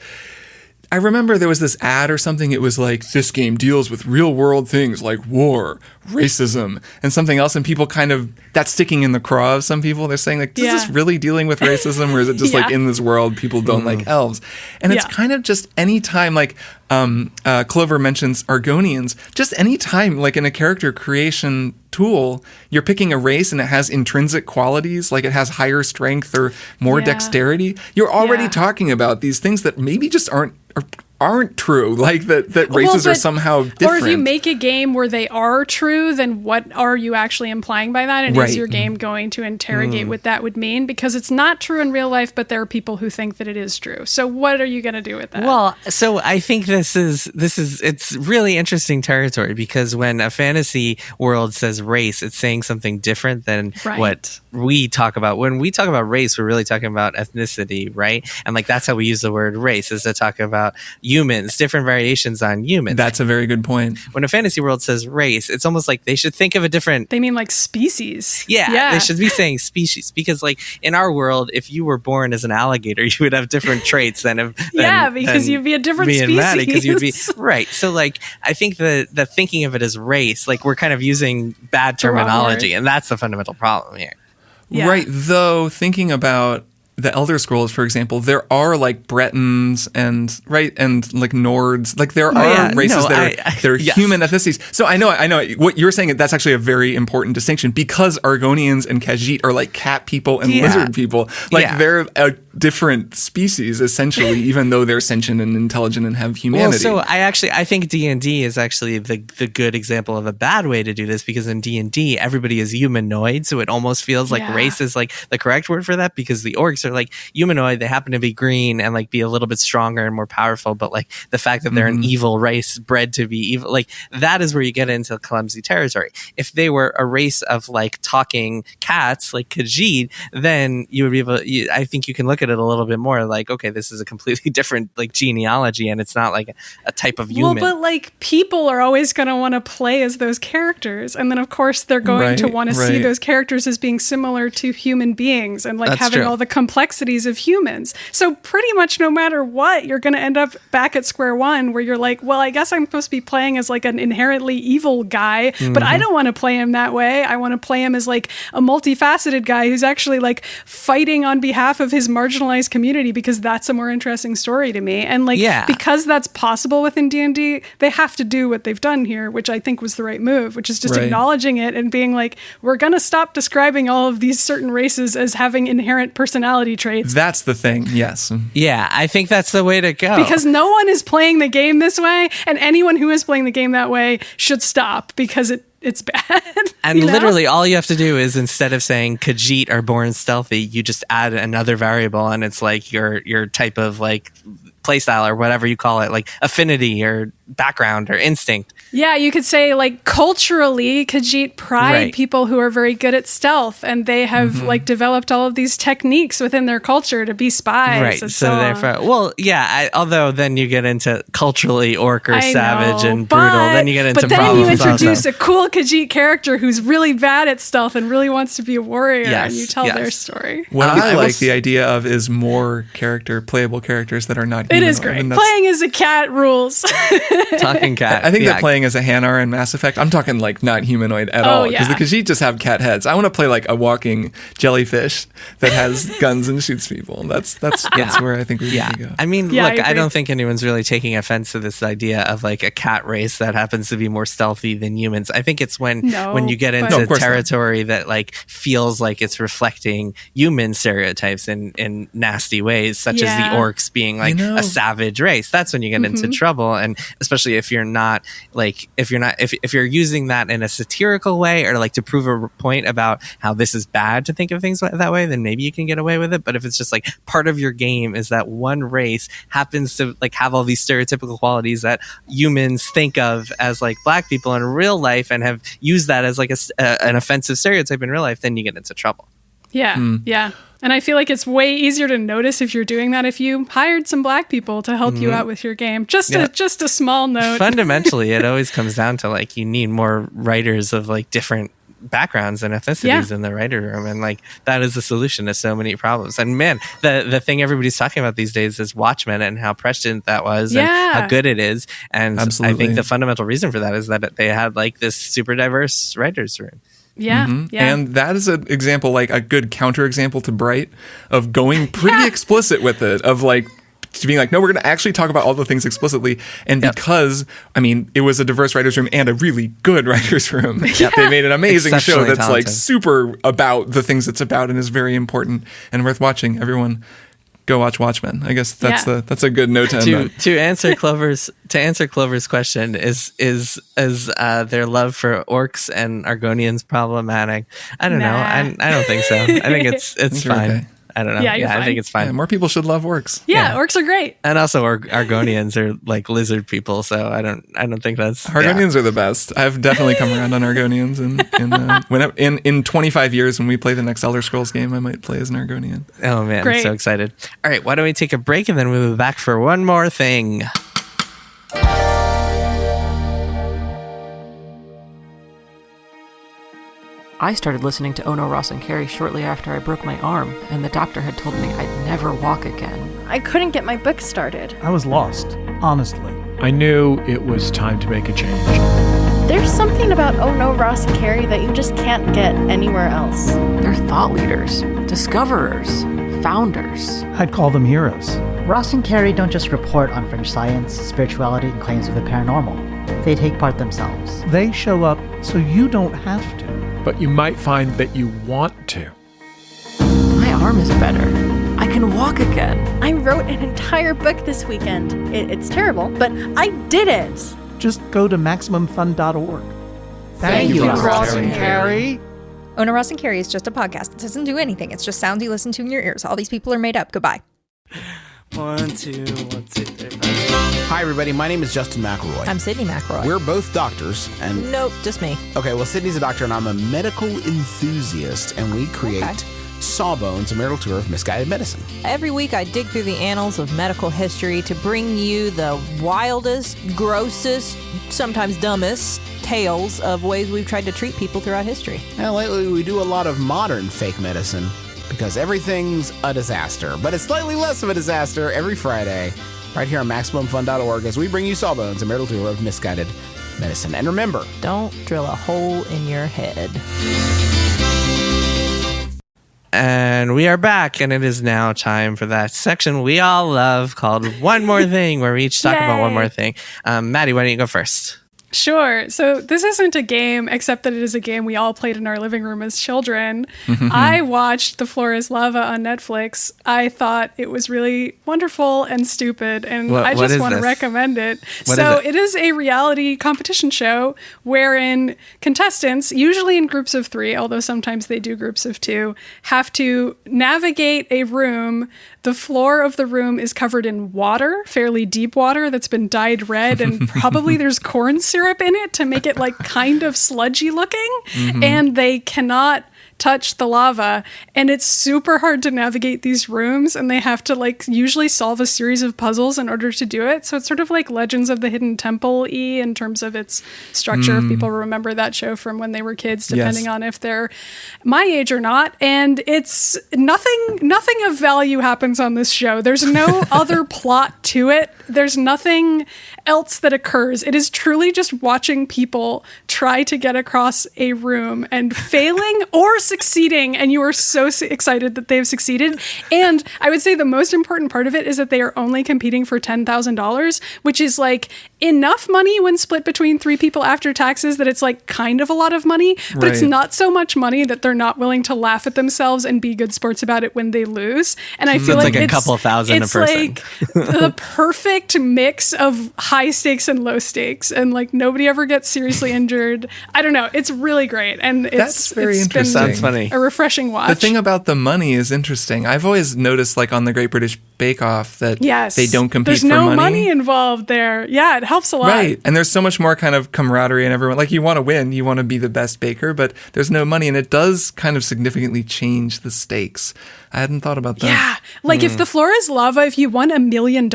I remember there was this ad or something. It was like, this game deals with real world things like war, racism, and something else. And people kind of, that's sticking in the craw of some people. They're saying like, is this really dealing with racism? Or is it just like in this world, people don't like elves? And it's kind of just any time like Clover mentions Argonians, just any time like in a character creation tool, you're picking a race and it has intrinsic qualities, like it has higher strength or more dexterity. You're already talking about these things that maybe just aren't aren't true, like that races are somehow different. Or if you make a game where they are true, then what are you actually implying by that? And is your game going to interrogate what that would mean? Because it's not true in real life, but there are people who think that it is true. So what are you going to do with that? Well, so I think this is it's really interesting territory, because when a fantasy world says race, it's saying something different than what we talk about. When we talk about race, we're really talking about ethnicity, right? And like that's how we use the word race, is to talk about humans, different variations on humans. That's a very good point. When a fantasy world says race, it's almost like they should think of a different... They mean like species. Yeah, they should be saying species, because like in our world, if you were born as an alligator, you would have different traits because you'd be a different species. Maddie, because you'd be right. So like I think the thinking of it as race, like we're kind of using bad terminology, and that's the fundamental problem here. Yeah. Right, though, thinking about the Elder Scrolls, for example, there are like Bretons and like Nords. Like there are races that are human ethnicities. So I know what you're saying. That's actually a very important distinction, because Argonians and Khajiit are like cat people and lizard people. Like they're a different species essentially, even though they're sentient and intelligent and have humanity. Well, so I think D&D is actually the good example of a bad way to do this, because in D&D everybody is humanoid, so it almost feels like race is like the correct word for that, because the orcs are like humanoid, they happen to be green and like be a little bit stronger and more powerful, but like the fact that they're an evil race bred to be evil, like that is where you get into clumsy territory. If they were a race of like talking cats like Khajiit, then you would be able I think you can look at it a little bit more like, okay, this is a completely different like genealogy, and it's not like a type of human. Well, but like people are always going to want to play as those characters, and then of course they're going to want to see those characters as being similar to human beings and like That's having true. all the complexities of humans. So pretty much no matter what, you're going to end up back at square one, where you're like, well, I guess I'm supposed to be playing as like an inherently evil guy, but I don't want to play him that way. I want to play him as like a multifaceted guy who's actually like fighting on behalf of his marginalized community, because that's a more interesting story to me. And like, because that's possible within D&D, they have to do what they've done here, which I think was the right move, which is just acknowledging it and being like, we're going to stop describing all of these certain races as having inherent personality traits. That's the thing, yes. Yeah, I think that's the way to go. Because no one is playing the game this way, and anyone who is playing the game that way should stop, because it's bad. And literally all you have to do is, instead of saying Khajiit are born stealthy, you just add another variable, and it's like your type of like playstyle or whatever you call it, like affinity or background or instinct. Yeah, you could say like culturally, Khajiit pride people who are very good at stealth, and they have like developed all of these techniques within their culture to be spies. Right. And so therefore, although then you get into culturally orc or savage and brutal, then you get into problems. But then you introduce a cool Khajiit character who's really bad at stealth and really wants to be a warrior, and you tell their story. What I like the idea of is more playable characters that are not humanoid. It is great. Playing as a cat rules. Talking cat. I think that playing as a Hanar in Mass Effect, I'm talking like not humanoid at all, because the Khajiit just have cat heads. I want to play like a walking jellyfish that has guns and shoots people. That's where I think we need to go. I mean, look, I don't think anyone's really taking offense to this idea of like a cat race that happens to be more stealthy than humans. I think it's when you get into territory that like feels like it's reflecting human stereotypes in nasty ways, such as the orcs being like a savage race. That's when you get into trouble. And especially if you're using that in a satirical way, or like to prove a point about how this is bad to think of things that way, then maybe you can get away with it. But if it's just like part of your game is that one race happens to like have all these stereotypical qualities that humans think of as like black people in real life, and have used that as like an offensive stereotype in real life, then you get into trouble. Yeah, yeah. And I feel like it's way easier to notice if you're doing that if you hired some black people to help you out with your game. Just a small note. Fundamentally, it always comes down to like you need more writers of like different backgrounds and ethnicities in the writer room, and like that is the solution to so many problems. And man, the thing everybody's talking about these days is Watchmen and how prescient that was and how good it is. And I think the fundamental reason for that is that they had like this super diverse writers room. Yeah, And that is an example, like a good counterexample to Bright, of going pretty explicit with it, of like to being like, no, we're going to actually talk about all the things explicitly. And because, I mean, it was a diverse writer's room and a really good writer's room. They made an amazing show that's like super about the things it's about and is very important and worth watching. Everyone go watch Watchmen. I guess that's Yeah. that's a good note to end on. To answer Clover's question, is their love for orcs and Argonians problematic? I don't know. I don't think so. I think it's you're fine. okay. I don't know. Yeah, you're I fine. think it's fine. Yeah, more people should love orcs. Yeah, orcs are great. And also, Argonians are like lizard people, so I don't think that's Argonians are the best. I've definitely come around on Argonians, and in 25 years when we play the next Elder Scrolls game, I might play as an Argonian. Oh man, Great. I'm so excited! All right, why don't we take a break and then we'll be back for one more thing. I started listening to Ono, Ross, and Carrie shortly after I broke my arm, and the doctor had told me I'd never walk again. I couldn't get my book started. I was lost, honestly. I knew it was time to make a change. There's something about Oh No, Ross and Carrie that you just can't get anywhere else. They're thought leaders, discoverers, founders. I'd call them heroes. Ross and Carrie don't just report on fringe science, spirituality, and claims of the paranormal. They take part themselves. They show up so you don't have to. But you might find that you want to. My arm is better. I can walk again. I wrote an entire book this weekend. It's terrible, but I did it. Just go to MaximumFun.org. Thank you, Ross and Carrie. Ono, Ross, and Carrie is just a podcast. It doesn't do anything. It's just sounds you listen to in your ears. All these people are made up. Goodbye. 1, 2, 3, 4. Hi, everybody. My name is Justin McElroy. I'm Sydney McElroy. We're both doctors, and Nope, just me. okay. Well, Sydney's a doctor, and I'm a medical enthusiast, and we create Sawbones, a marital tour of misguided medicine. Every week I dig through the annals of medical history to bring you the wildest, grossest, sometimes dumbest tales of ways we've tried to treat people throughout history. Now, lately we do a lot of modern fake medicine because everything's a disaster, but it's slightly less of a disaster every Friday, right here on MaximumFun.org, as we bring you Sawbones, a marital tour of misguided medicine. And remember, Don't drill a hole in your head. And we are back, and it is now time for that section we all love called One More Thing, where we each talk about one more thing. Maddie, why don't you go first? Sure. So this isn't a game, except that it is a game we all played in our living room as children. I watched The Floor is Lava on Netflix. I thought it was really wonderful and stupid, and I what just is want to this? recommend it. What So is it? it is a reality competition show wherein contestants, usually in groups of 3, although sometimes they do groups of 2, have to navigate a room. The floor of the room is covered in water, fairly deep water that's been dyed red, and probably there's corn syrup in it to make it like kind of sludgy looking. And they cannot touch the lava, and it's super hard to navigate these rooms, and they have to like usually solve a series of puzzles in order to do it. So it's sort of like Legends of the Hidden Temple in terms of its structure, if people remember that show from when they were kids, depending on if they're my age or not. And it's nothing of value happens on this show. There's no other plot to it. There's nothing else that occurs. It is truly just watching people try to get across a room and failing or succeeding, and you are so excited that they've succeeded. And I would say the most important part of it is that they are only competing for $10,000, which is like enough money when split between 3 people after taxes that it's like kind of a lot of money, but it's Right. not so much money that they're not willing to laugh at themselves and be good sports about it when they lose. And I feel That's like like a it's, couple thousand a it's person. like the perfect mix of high stakes and low stakes, and like nobody ever gets seriously injured. I don't know. It's really great, and That's very it's been interesting. Sounds funny. a refreshing watch. The thing about the money is interesting. I've always noticed, like on the Great British Bake Off, that yes, they don't compete There's for no money. involved there. Yeah, it helps a lot. Right. And there's so much more kind of camaraderie and everyone. Like, you want to win, you want to be the best baker, but there's no money. And it does kind of significantly change the stakes. I hadn't thought about that. Yeah. Like if the floor is lava, if you won $1 million,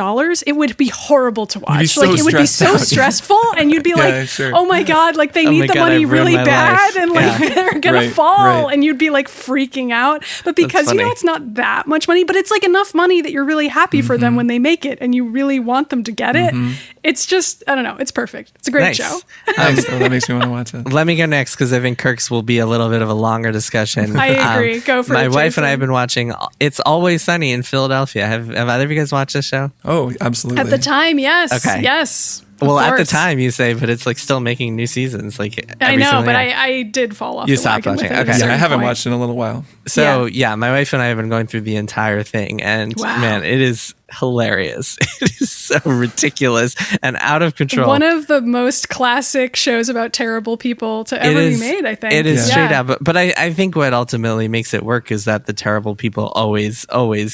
it would be horrible to watch. be so Like it would be stressed so out. stressful, and you'd be like, sure. oh my God, like they Oh need my the God, money I've ruined really my bad, life. and like Yeah. they're going Right, to fall, right. and you'd be like freaking out. But because, you know, funny. it's not that much money, but it's like enough money that you're really happy for them when they make it, and you really want them to get it. It's just, I don't know, it's perfect. It's a great Nice. show. Nice, though. That makes me want to watch it. Let me go next because I think Kirk's will be a little bit of a longer discussion. I agree. Go for my it, wife and I Jason. have been watching It's Always Sunny in Philadelphia. Have either of you guys watched this show? Oh, absolutely. At the time, yes. Okay. Yes. Well, at the course. time you say, but it's like still making new seasons. Like I every know, single but year. I did fall off You the stopped wagon watching. with it at a Okay. Yeah, I certain haven't point. watched in a little while. So yeah, my wife and I have been going through the entire thing, and Wow. man, it is hilarious. It is so ridiculous and out of control. One of the most classic shows about terrible people to ever be made, I think. It is Yeah. straight up. But I think what ultimately makes it work is that the terrible people always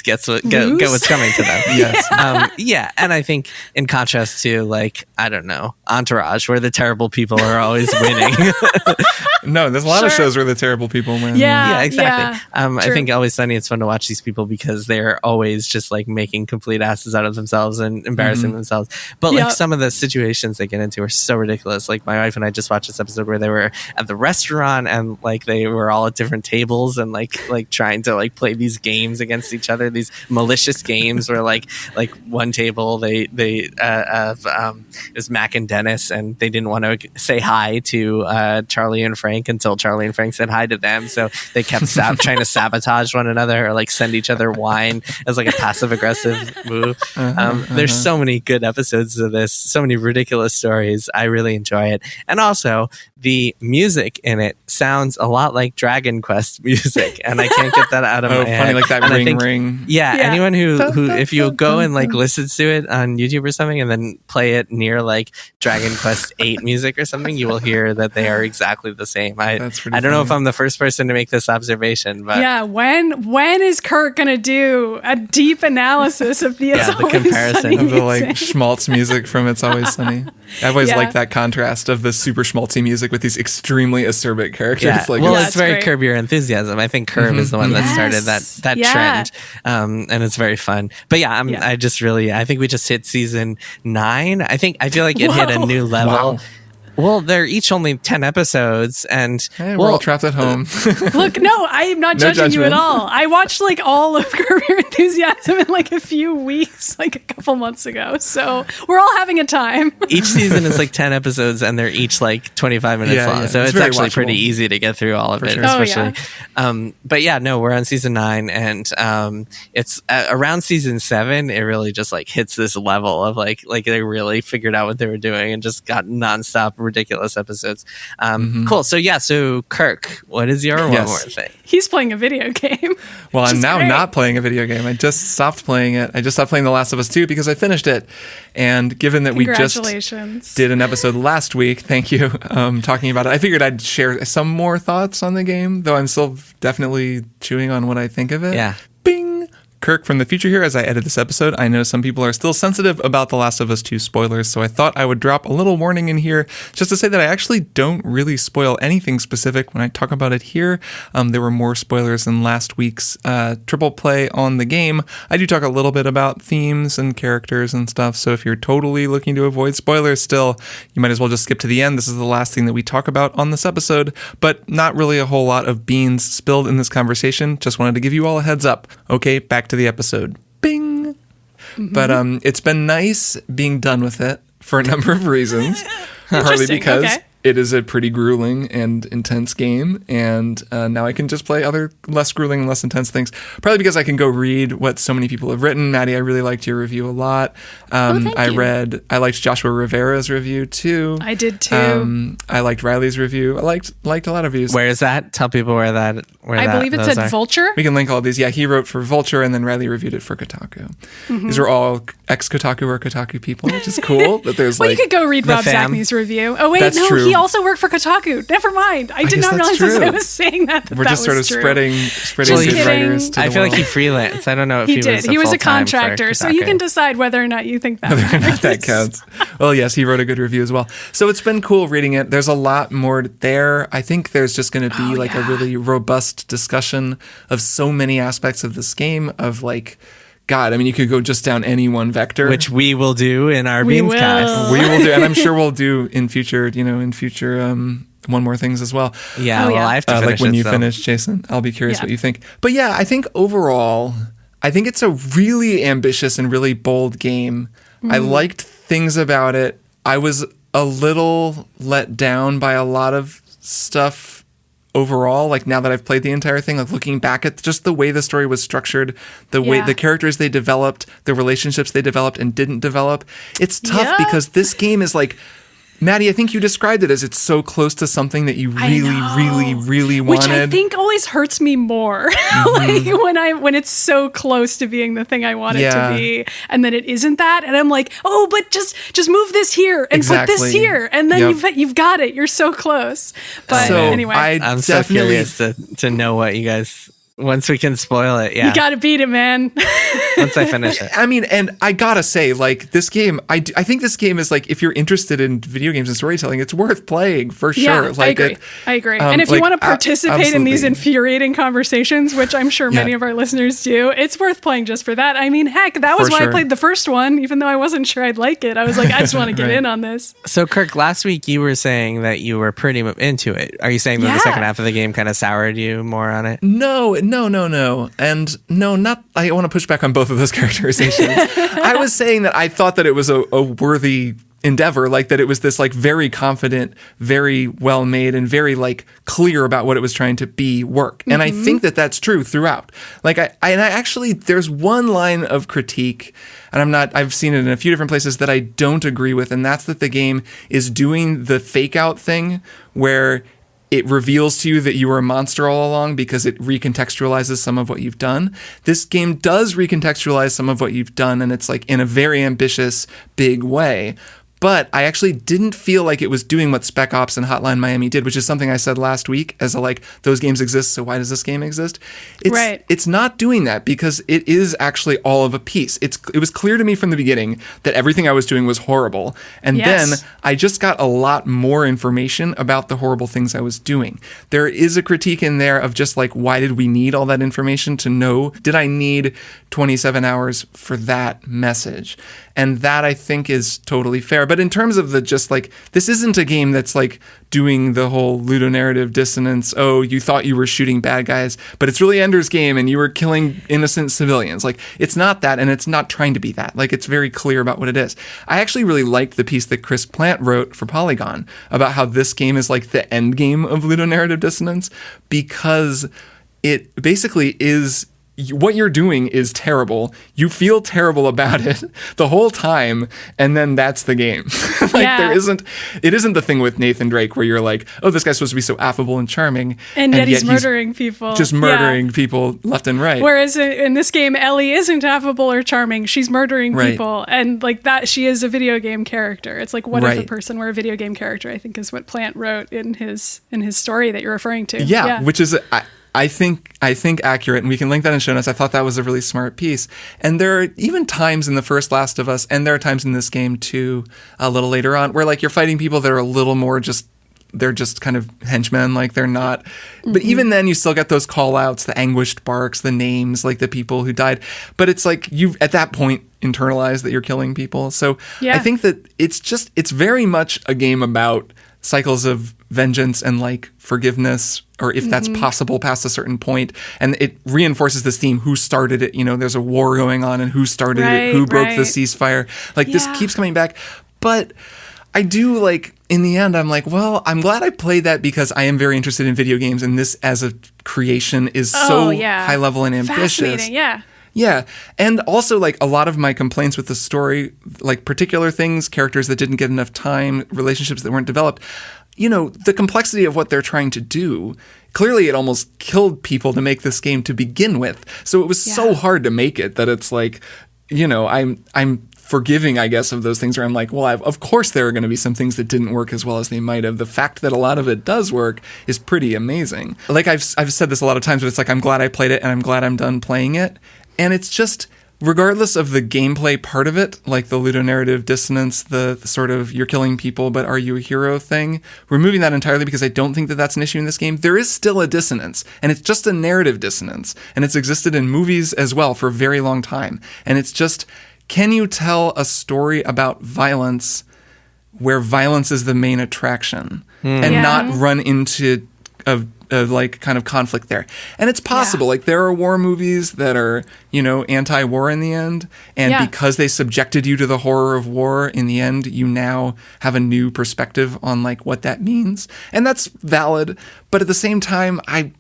get what's coming to them. Yes. Yeah. And I think in contrast to, like, I don't know, Entourage, where the terrible people are always winning. No, there's a lot of Sure. shows where the terrible people win. Yeah, exactly. Yeah, I true. think Always Sunny, it's fun to watch these people because they're always just like making complete asses out of themselves and embarrassing themselves. But like Yep. some of the situations they get into are so ridiculous. Like my wife and I just watched this episode where they were at the restaurant and like they were all at different tables and like trying to like play these games against each other, these malicious games where like one table they it was Mac and Dennis and they didn't want to say hi to Charlie and Frank until Charlie and Frank said hi to them, so they kept trying to sabotage one another or like send each other wine as like a passive aggressive move. There's so many good episodes of this, so many ridiculous stories. I really enjoy it, and also the music in it sounds a lot like Dragon Quest music, and I can't get that out of Oh, my funny, head. like that And I ring think- ring. Yeah, Yeah. anyone who if you go and like listen to it on YouTube or something and then play it near like Dragon Quest 8 music or something, you will hear that they are exactly the same. That's pretty I don't know if funny. I'm the first person to make this observation, but Yeah, when is Kirk gonna do a deep analysis of the It's Yeah, the Always comparison Sunny Of the like music? schmaltz music from It's Always Sunny. I always Yeah. like that contrast of the super schmaltzy music with these extremely acerbic characters. yeah, Like well, Yeah, it's very great. Curb Your Enthusiasm. I think Curb is the one that started Yes. that Yeah. trend, and it's very fun. But yeah, Yeah. I think we just hit season 9. I feel like it hit a Whoa. new level. Wow. Well, they're each only 10 episodes, and hey, we're all trapped at home. Look, no, I am not No judging you judgment. at all. I watched like all of Curb Your Enthusiasm in like a few weeks, like a couple months ago. So we're all having a time. each season is like 10 episodes, and they're each like 25 minutes Yeah, long. yeah. So It's it's very actually pretty watchable. easy to get through all of it, sure. Oh, especially. But yeah, no, we're on season 9, and it's around season 7. It really just like hits this level of like they really figured out what they were doing and just got nonstop ridiculous episodes. Cool. So yeah, so Kirk, what is your one Yes. more thing? He's playing a video game. Well, which I'm is now great. not playing a video game. I just stopped playing it. I just stopped playing The Last of Us 2 because I finished it. And given that we just Congratulations. did an episode last week, thank you, talking about it, I figured I'd share some more thoughts on the game, though I'm still definitely chewing on what I think of it. Yeah. Bing! Kirk from the future here as I edit this episode. I know some people are still sensitive about The Last of Us 2 spoilers, so I thought I would drop a little warning in here just to say that I actually don't really spoil anything specific when I talk about it here. There were more spoilers in last week's triple play on the game. I do talk a little bit about themes and characters and stuff, so if you're totally looking to avoid spoilers still, you might as well just skip to the end. This is the last thing that we talk about on this episode, but not really a whole lot of beans spilled in this conversation. Just wanted to give you all a heads up. Okay, back to the episode. Bing! But it's been nice being done with it for a number of reasons. Partly Interesting, because okay. it is a pretty grueling and intense game, and now I can just play other less grueling and less intense things. Partly because I can go read what so many people have written. Maddie, I really liked your review a lot. thank you. I liked Joshua Rivera's review too. I did too. I liked Riley's review. I liked a lot of reviews. Where is that? Tell people where I believe it those said are. Vulture. We can link all of these. Yeah, he wrote for Vulture, and then Riley reviewed it for Kotaku. These are all ex-Kotaku or Kotaku people, which is cool. That there's Well, like you could go read The Rob fam. Zachney's review. Oh wait, That's no, true. he also worked for Kotaku. Never mind. I did guess not that's realize as true. I was saying that. we're that just sort of was true. spreading Just good kidding. writers to I the feel like world. he freelanced. I don't know if He did. He was a full-time for contractor, so you Kotaku. can decide whether or not you think that. that counts. Well, yes, he wrote a good review as well. So it's been cool reading it. There's a lot more there. I think there's just going to be a really robust discussion of so many aspects of this game of like, God, I mean, you could go just down any one vector. which we will do in our We Beanscast. will. we will do, and I'm sure we'll do in future, one more things as well. Yeah, Oh, well, yeah. I have to finish Like when it, you so. finish, Jason, I'll be curious Yeah. what you think. But yeah, I think overall, I think it's a really ambitious and really bold game. I liked things about it. I was a little let down by a lot of stuff overall, like now that I've played the entire thing, like looking back at just the way the story was structured, the way the characters they developed, the relationships they developed and didn't develop. It's tough because this game is like, Maddie, I think you described it as it's so close to something that you really wanted. Which I think always hurts me more. Like when it's so close to being the thing I want it to be, and then it isn't that, and I'm like, oh, but just move this here and put this here, and then you've got it. You're so close. But anyway, I'm so curious to know what you guys. Once we can spoil it, you gotta beat it, man. Once I finish it. I mean, and I gotta say, like, this game, I think this game is like, if you're interested in video games and storytelling, it's worth playing for sure. Like, I agree. And if you want to participate in these infuriating conversations, which I'm sure many of our listeners do, it's worth playing just for that. I mean, heck, that was why I played the first one, even though I wasn't sure I'd like it. I was like, I just want to get in on this. So, Kirk, last week you were saying that you were pretty into it. Are you saying that the second half of the game kind of soured you more on it? No. And no, I want to push back on both of those characterizations. I was saying that I thought that it was a worthy endeavor, like that it was this like very confident, very well made, and very like clear about what it was trying to be work. And I think that that's true throughout. Like I actually, there's one line of critique, and I've seen it in a few different places that I don't agree with, and that's that the game is doing the fake out thing where it reveals to you that you were a monster all along because it recontextualizes some of what you've done. This game does recontextualize some of what you've done, and it's like in a very ambitious, big way. But I actually didn't feel like it was doing what Spec Ops and Hotline Miami did, which is something I said last week as a like, those games exist, so why does this game exist? It's not doing that because it is actually all of a piece. It was clear to me from the beginning that everything I was doing was horrible. And then I just got a lot more information about the horrible things I was doing. There is a critique in there of just like, why did we need all that information to know? Did I need 27 hours for that message? And that I think is totally fair. But in terms of the just like, this isn't a game that's like doing the whole ludonarrative dissonance. Oh, you thought you were shooting bad guys, but it's really Ender's Game and you were killing innocent civilians. Like, it's not that, and it's not trying to be that. Like, it's very clear about what it is. I actually really liked the piece that Chris Plant wrote for Polygon about how this game is like the end game of ludonarrative dissonance, because it basically is, what you're doing is terrible. You feel terrible about it the whole time, and then that's the game. It isn't the thing with Nathan Drake where you're like, oh, this guy's supposed to be so affable and charming, and yet he's murdering people. Just murdering people left and right. Whereas in this game, Ellie isn't affable or charming. She's murdering people, and like that, she is a video game character. It's like, what if a person were a video game character? I think is what Plant wrote in his story that you're referring to. Yeah. Which is I think accurate, and we can link that in show notes. I thought that was a really smart piece. And there are even times in the first Last of Us, and there are times in this game too, a little later on, where like you're fighting people that are a little more they're just kind of henchmen, like they're not. But even then, you still get those call outs, the anguished barks, the names, like the people who died. But it's like you've at that point internalized that you're killing people. So I think that it's very much a game about cycles of vengeance and like forgiveness, or if that's possible past a certain point. And it reinforces this theme: who started it? You know, there's a war going on, and who started it? Who broke the ceasefire? Like this keeps coming back. But I do like, in the end, I'm like, well, I'm glad I played that because I am very interested in video games, and this as a creation is so high level and ambitious. Fascinating, Yeah. And also, like, a lot of my complaints with the story, like particular things, characters that didn't get enough time, relationships that weren't developed, you know, the complexity of what they're trying to do, clearly it almost killed people to make this game to begin with. So it was so hard to make it that it's like, you know, I'm forgiving, I guess, of those things where I'm like, well, of course there are going to be some things that didn't work as well as they might have. The fact that a lot of it does work is pretty amazing. Like I've said this a lot of times, but it's like, I'm glad I played it and I'm glad I'm done playing it. And it's just, regardless of the gameplay part of it, like the ludonarrative dissonance, the sort of you're killing people, but are you a hero thing, removing that entirely because I don't think that that's an issue in this game, there is still a dissonance. And it's just a narrative dissonance. And it's existed in movies as well for a very long time. And it's just, can you tell a story about violence where violence is the main attraction and not run into a like kind of conflict there. And it's possible. Like there are war movies that are, you know, anti-war in the end. And because they subjected you to the horror of war in the end, you now have a new perspective on like what that means. And that's valid. But at the same time, I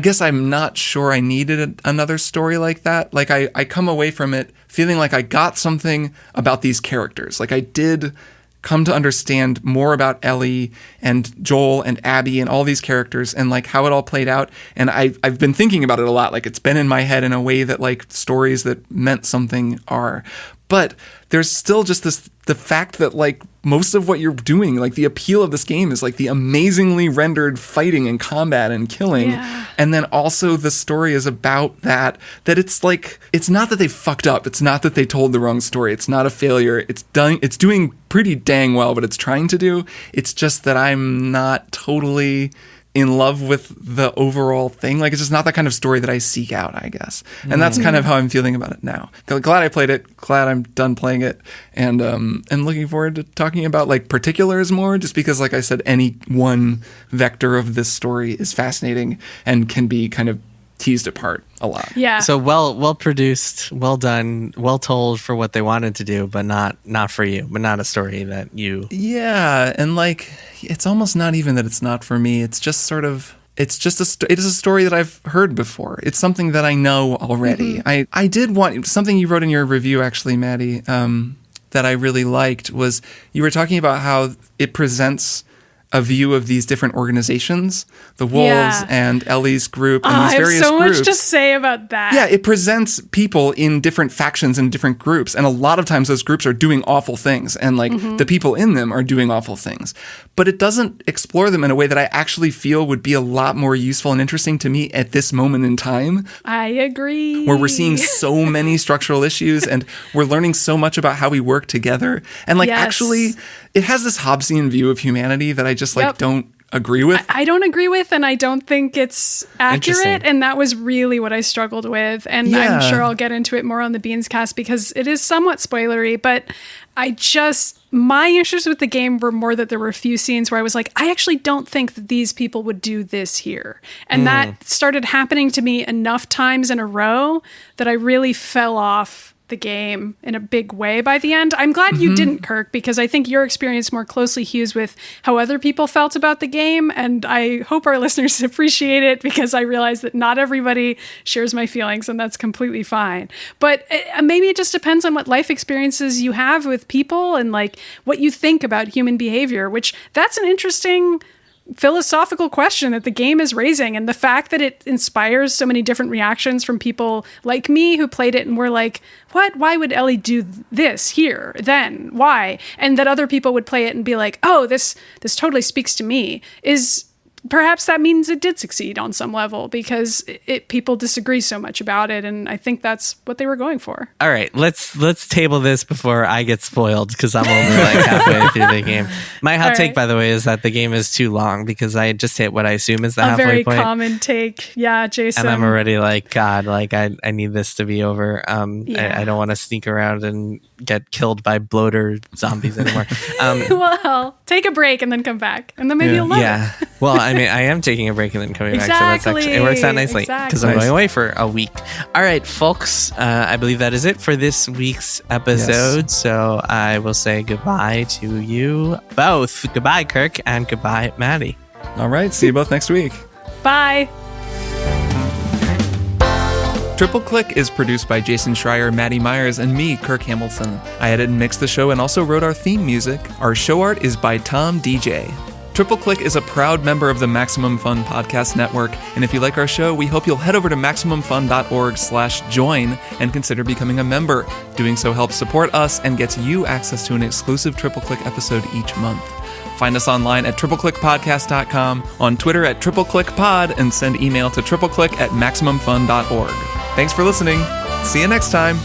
guess I'm not sure I needed another story like that. Like I come away from it feeling like I got something about these characters. Like I did come to understand more about Ellie and Joel and Abby and all these characters and like how it all played out. And I've been thinking about it a lot. Like it's been in my head in a way that like stories that meant something are. But there's still just the fact that like most of what you're doing, like the appeal of this game is like the amazingly rendered fighting and combat and killing. Yeah. And then also the story is about that it's like, it's not that they fucked up. It's not that they told the wrong story. It's not a failure. It's doing pretty dang well what it's trying to do. It's just that I'm not totally in love with the overall thing. Like, it's just not that kind of story that I seek out, I guess. And that's kind of how I'm feeling about it now. Glad I played it. Glad I'm done playing it. And looking forward to talking about, like, particulars more, just because, like I said, any one vector of this story is fascinating and can be kind of teased apart a lot. Yeah. So well produced, well done, well told for what they wanted to do, but not for you, but not a story that you. Yeah, and like it's almost not even that it's not for me. It's just sort of it is a story that I've heard before. It's something that I know already. Mm-hmm. I did want something you wrote in your review actually, Maddie, that I really liked was you were talking about how it presents a view of these different organizations, the Wolves and Ellie's group and these various groups. I have so much to say about that. Yeah, it presents people in different factions and different groups. And a lot of times those groups are doing awful things. And like the people in them are doing awful things. But it doesn't explore them in a way that I actually feel would be a lot more useful and interesting to me at this moment in time. I agree. Where we're seeing so many structural issues and we're learning so much about how we work together. And like actually, it has this Hobbesian view of humanity that I just like don't agree with. I don't agree with, and I don't think it's accurate. And that was really what I struggled with. And I'm sure I'll get into it more on the Beans Cast because it is somewhat spoilery, but my issues with the game were more that there were a few scenes where I was like, I actually don't think that these people would do this here. And that started happening to me enough times in a row that I really fell off the game in a big way by the end. I'm glad you didn't, Kirk, because I think your experience more closely hews with how other people felt about the game, and I hope our listeners appreciate it because I realize that not everybody shares my feelings, and that's completely fine. But maybe it just depends on what life experiences you have with people and like what you think about human behavior, which that's an interesting philosophical question that the game is raising, and the fact that it inspires so many different reactions from people like me who played it and were like, what? Why would Ellie do this here? Then why? And that other people would play it and be like, oh, this totally speaks to me, is perhaps that means it did succeed on some level because people disagree so much about it, and I think that's what they were going for. All right, let's table this before I get spoiled because I'm only like halfway through the game. My hot take, by the way, is that the game is too long because I just hit what I assume is the halfway point. A very common take, yeah, Jason. And I'm already like, God, like I need this to be over. I don't want to sneak around and get killed by bloater zombies anymore. Well, take a break and then come back, and then maybe you'll love it. Well, I mean, I am taking a break and then coming back, so that's actually, it works out nicely because I'm going away for a week. All right, folks, I believe that is it for this week's episode. Yes. So I will say goodbye to you both. Goodbye, Kirk, and goodbye, Maddie. All right, see you both next week. Bye. Triple Click is produced by Jason Schreier, Maddie Myers, and me, Kirk Hamilton. I edit and mix the show and also wrote our theme music. Our show art is by Tom DJ. Triple Click is a proud member of the Maximum Fun Podcast Network, and if you like our show, we hope you'll head over to MaximumFun.org/join and consider becoming a member. Doing so helps support us and gets you access to an exclusive Triple Click episode each month. Find us online at tripleclickpodcast.com, on Twitter at tripleclickpod, and send email to tripleclick@maximumfun.org. Thanks for listening. See you next time.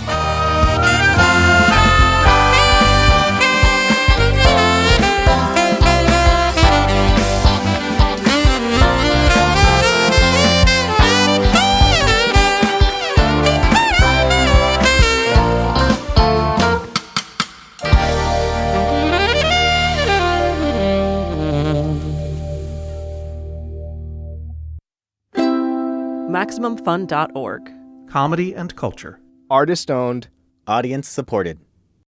MaximumFun.org. Comedy and culture. Artist owned. Audience supported.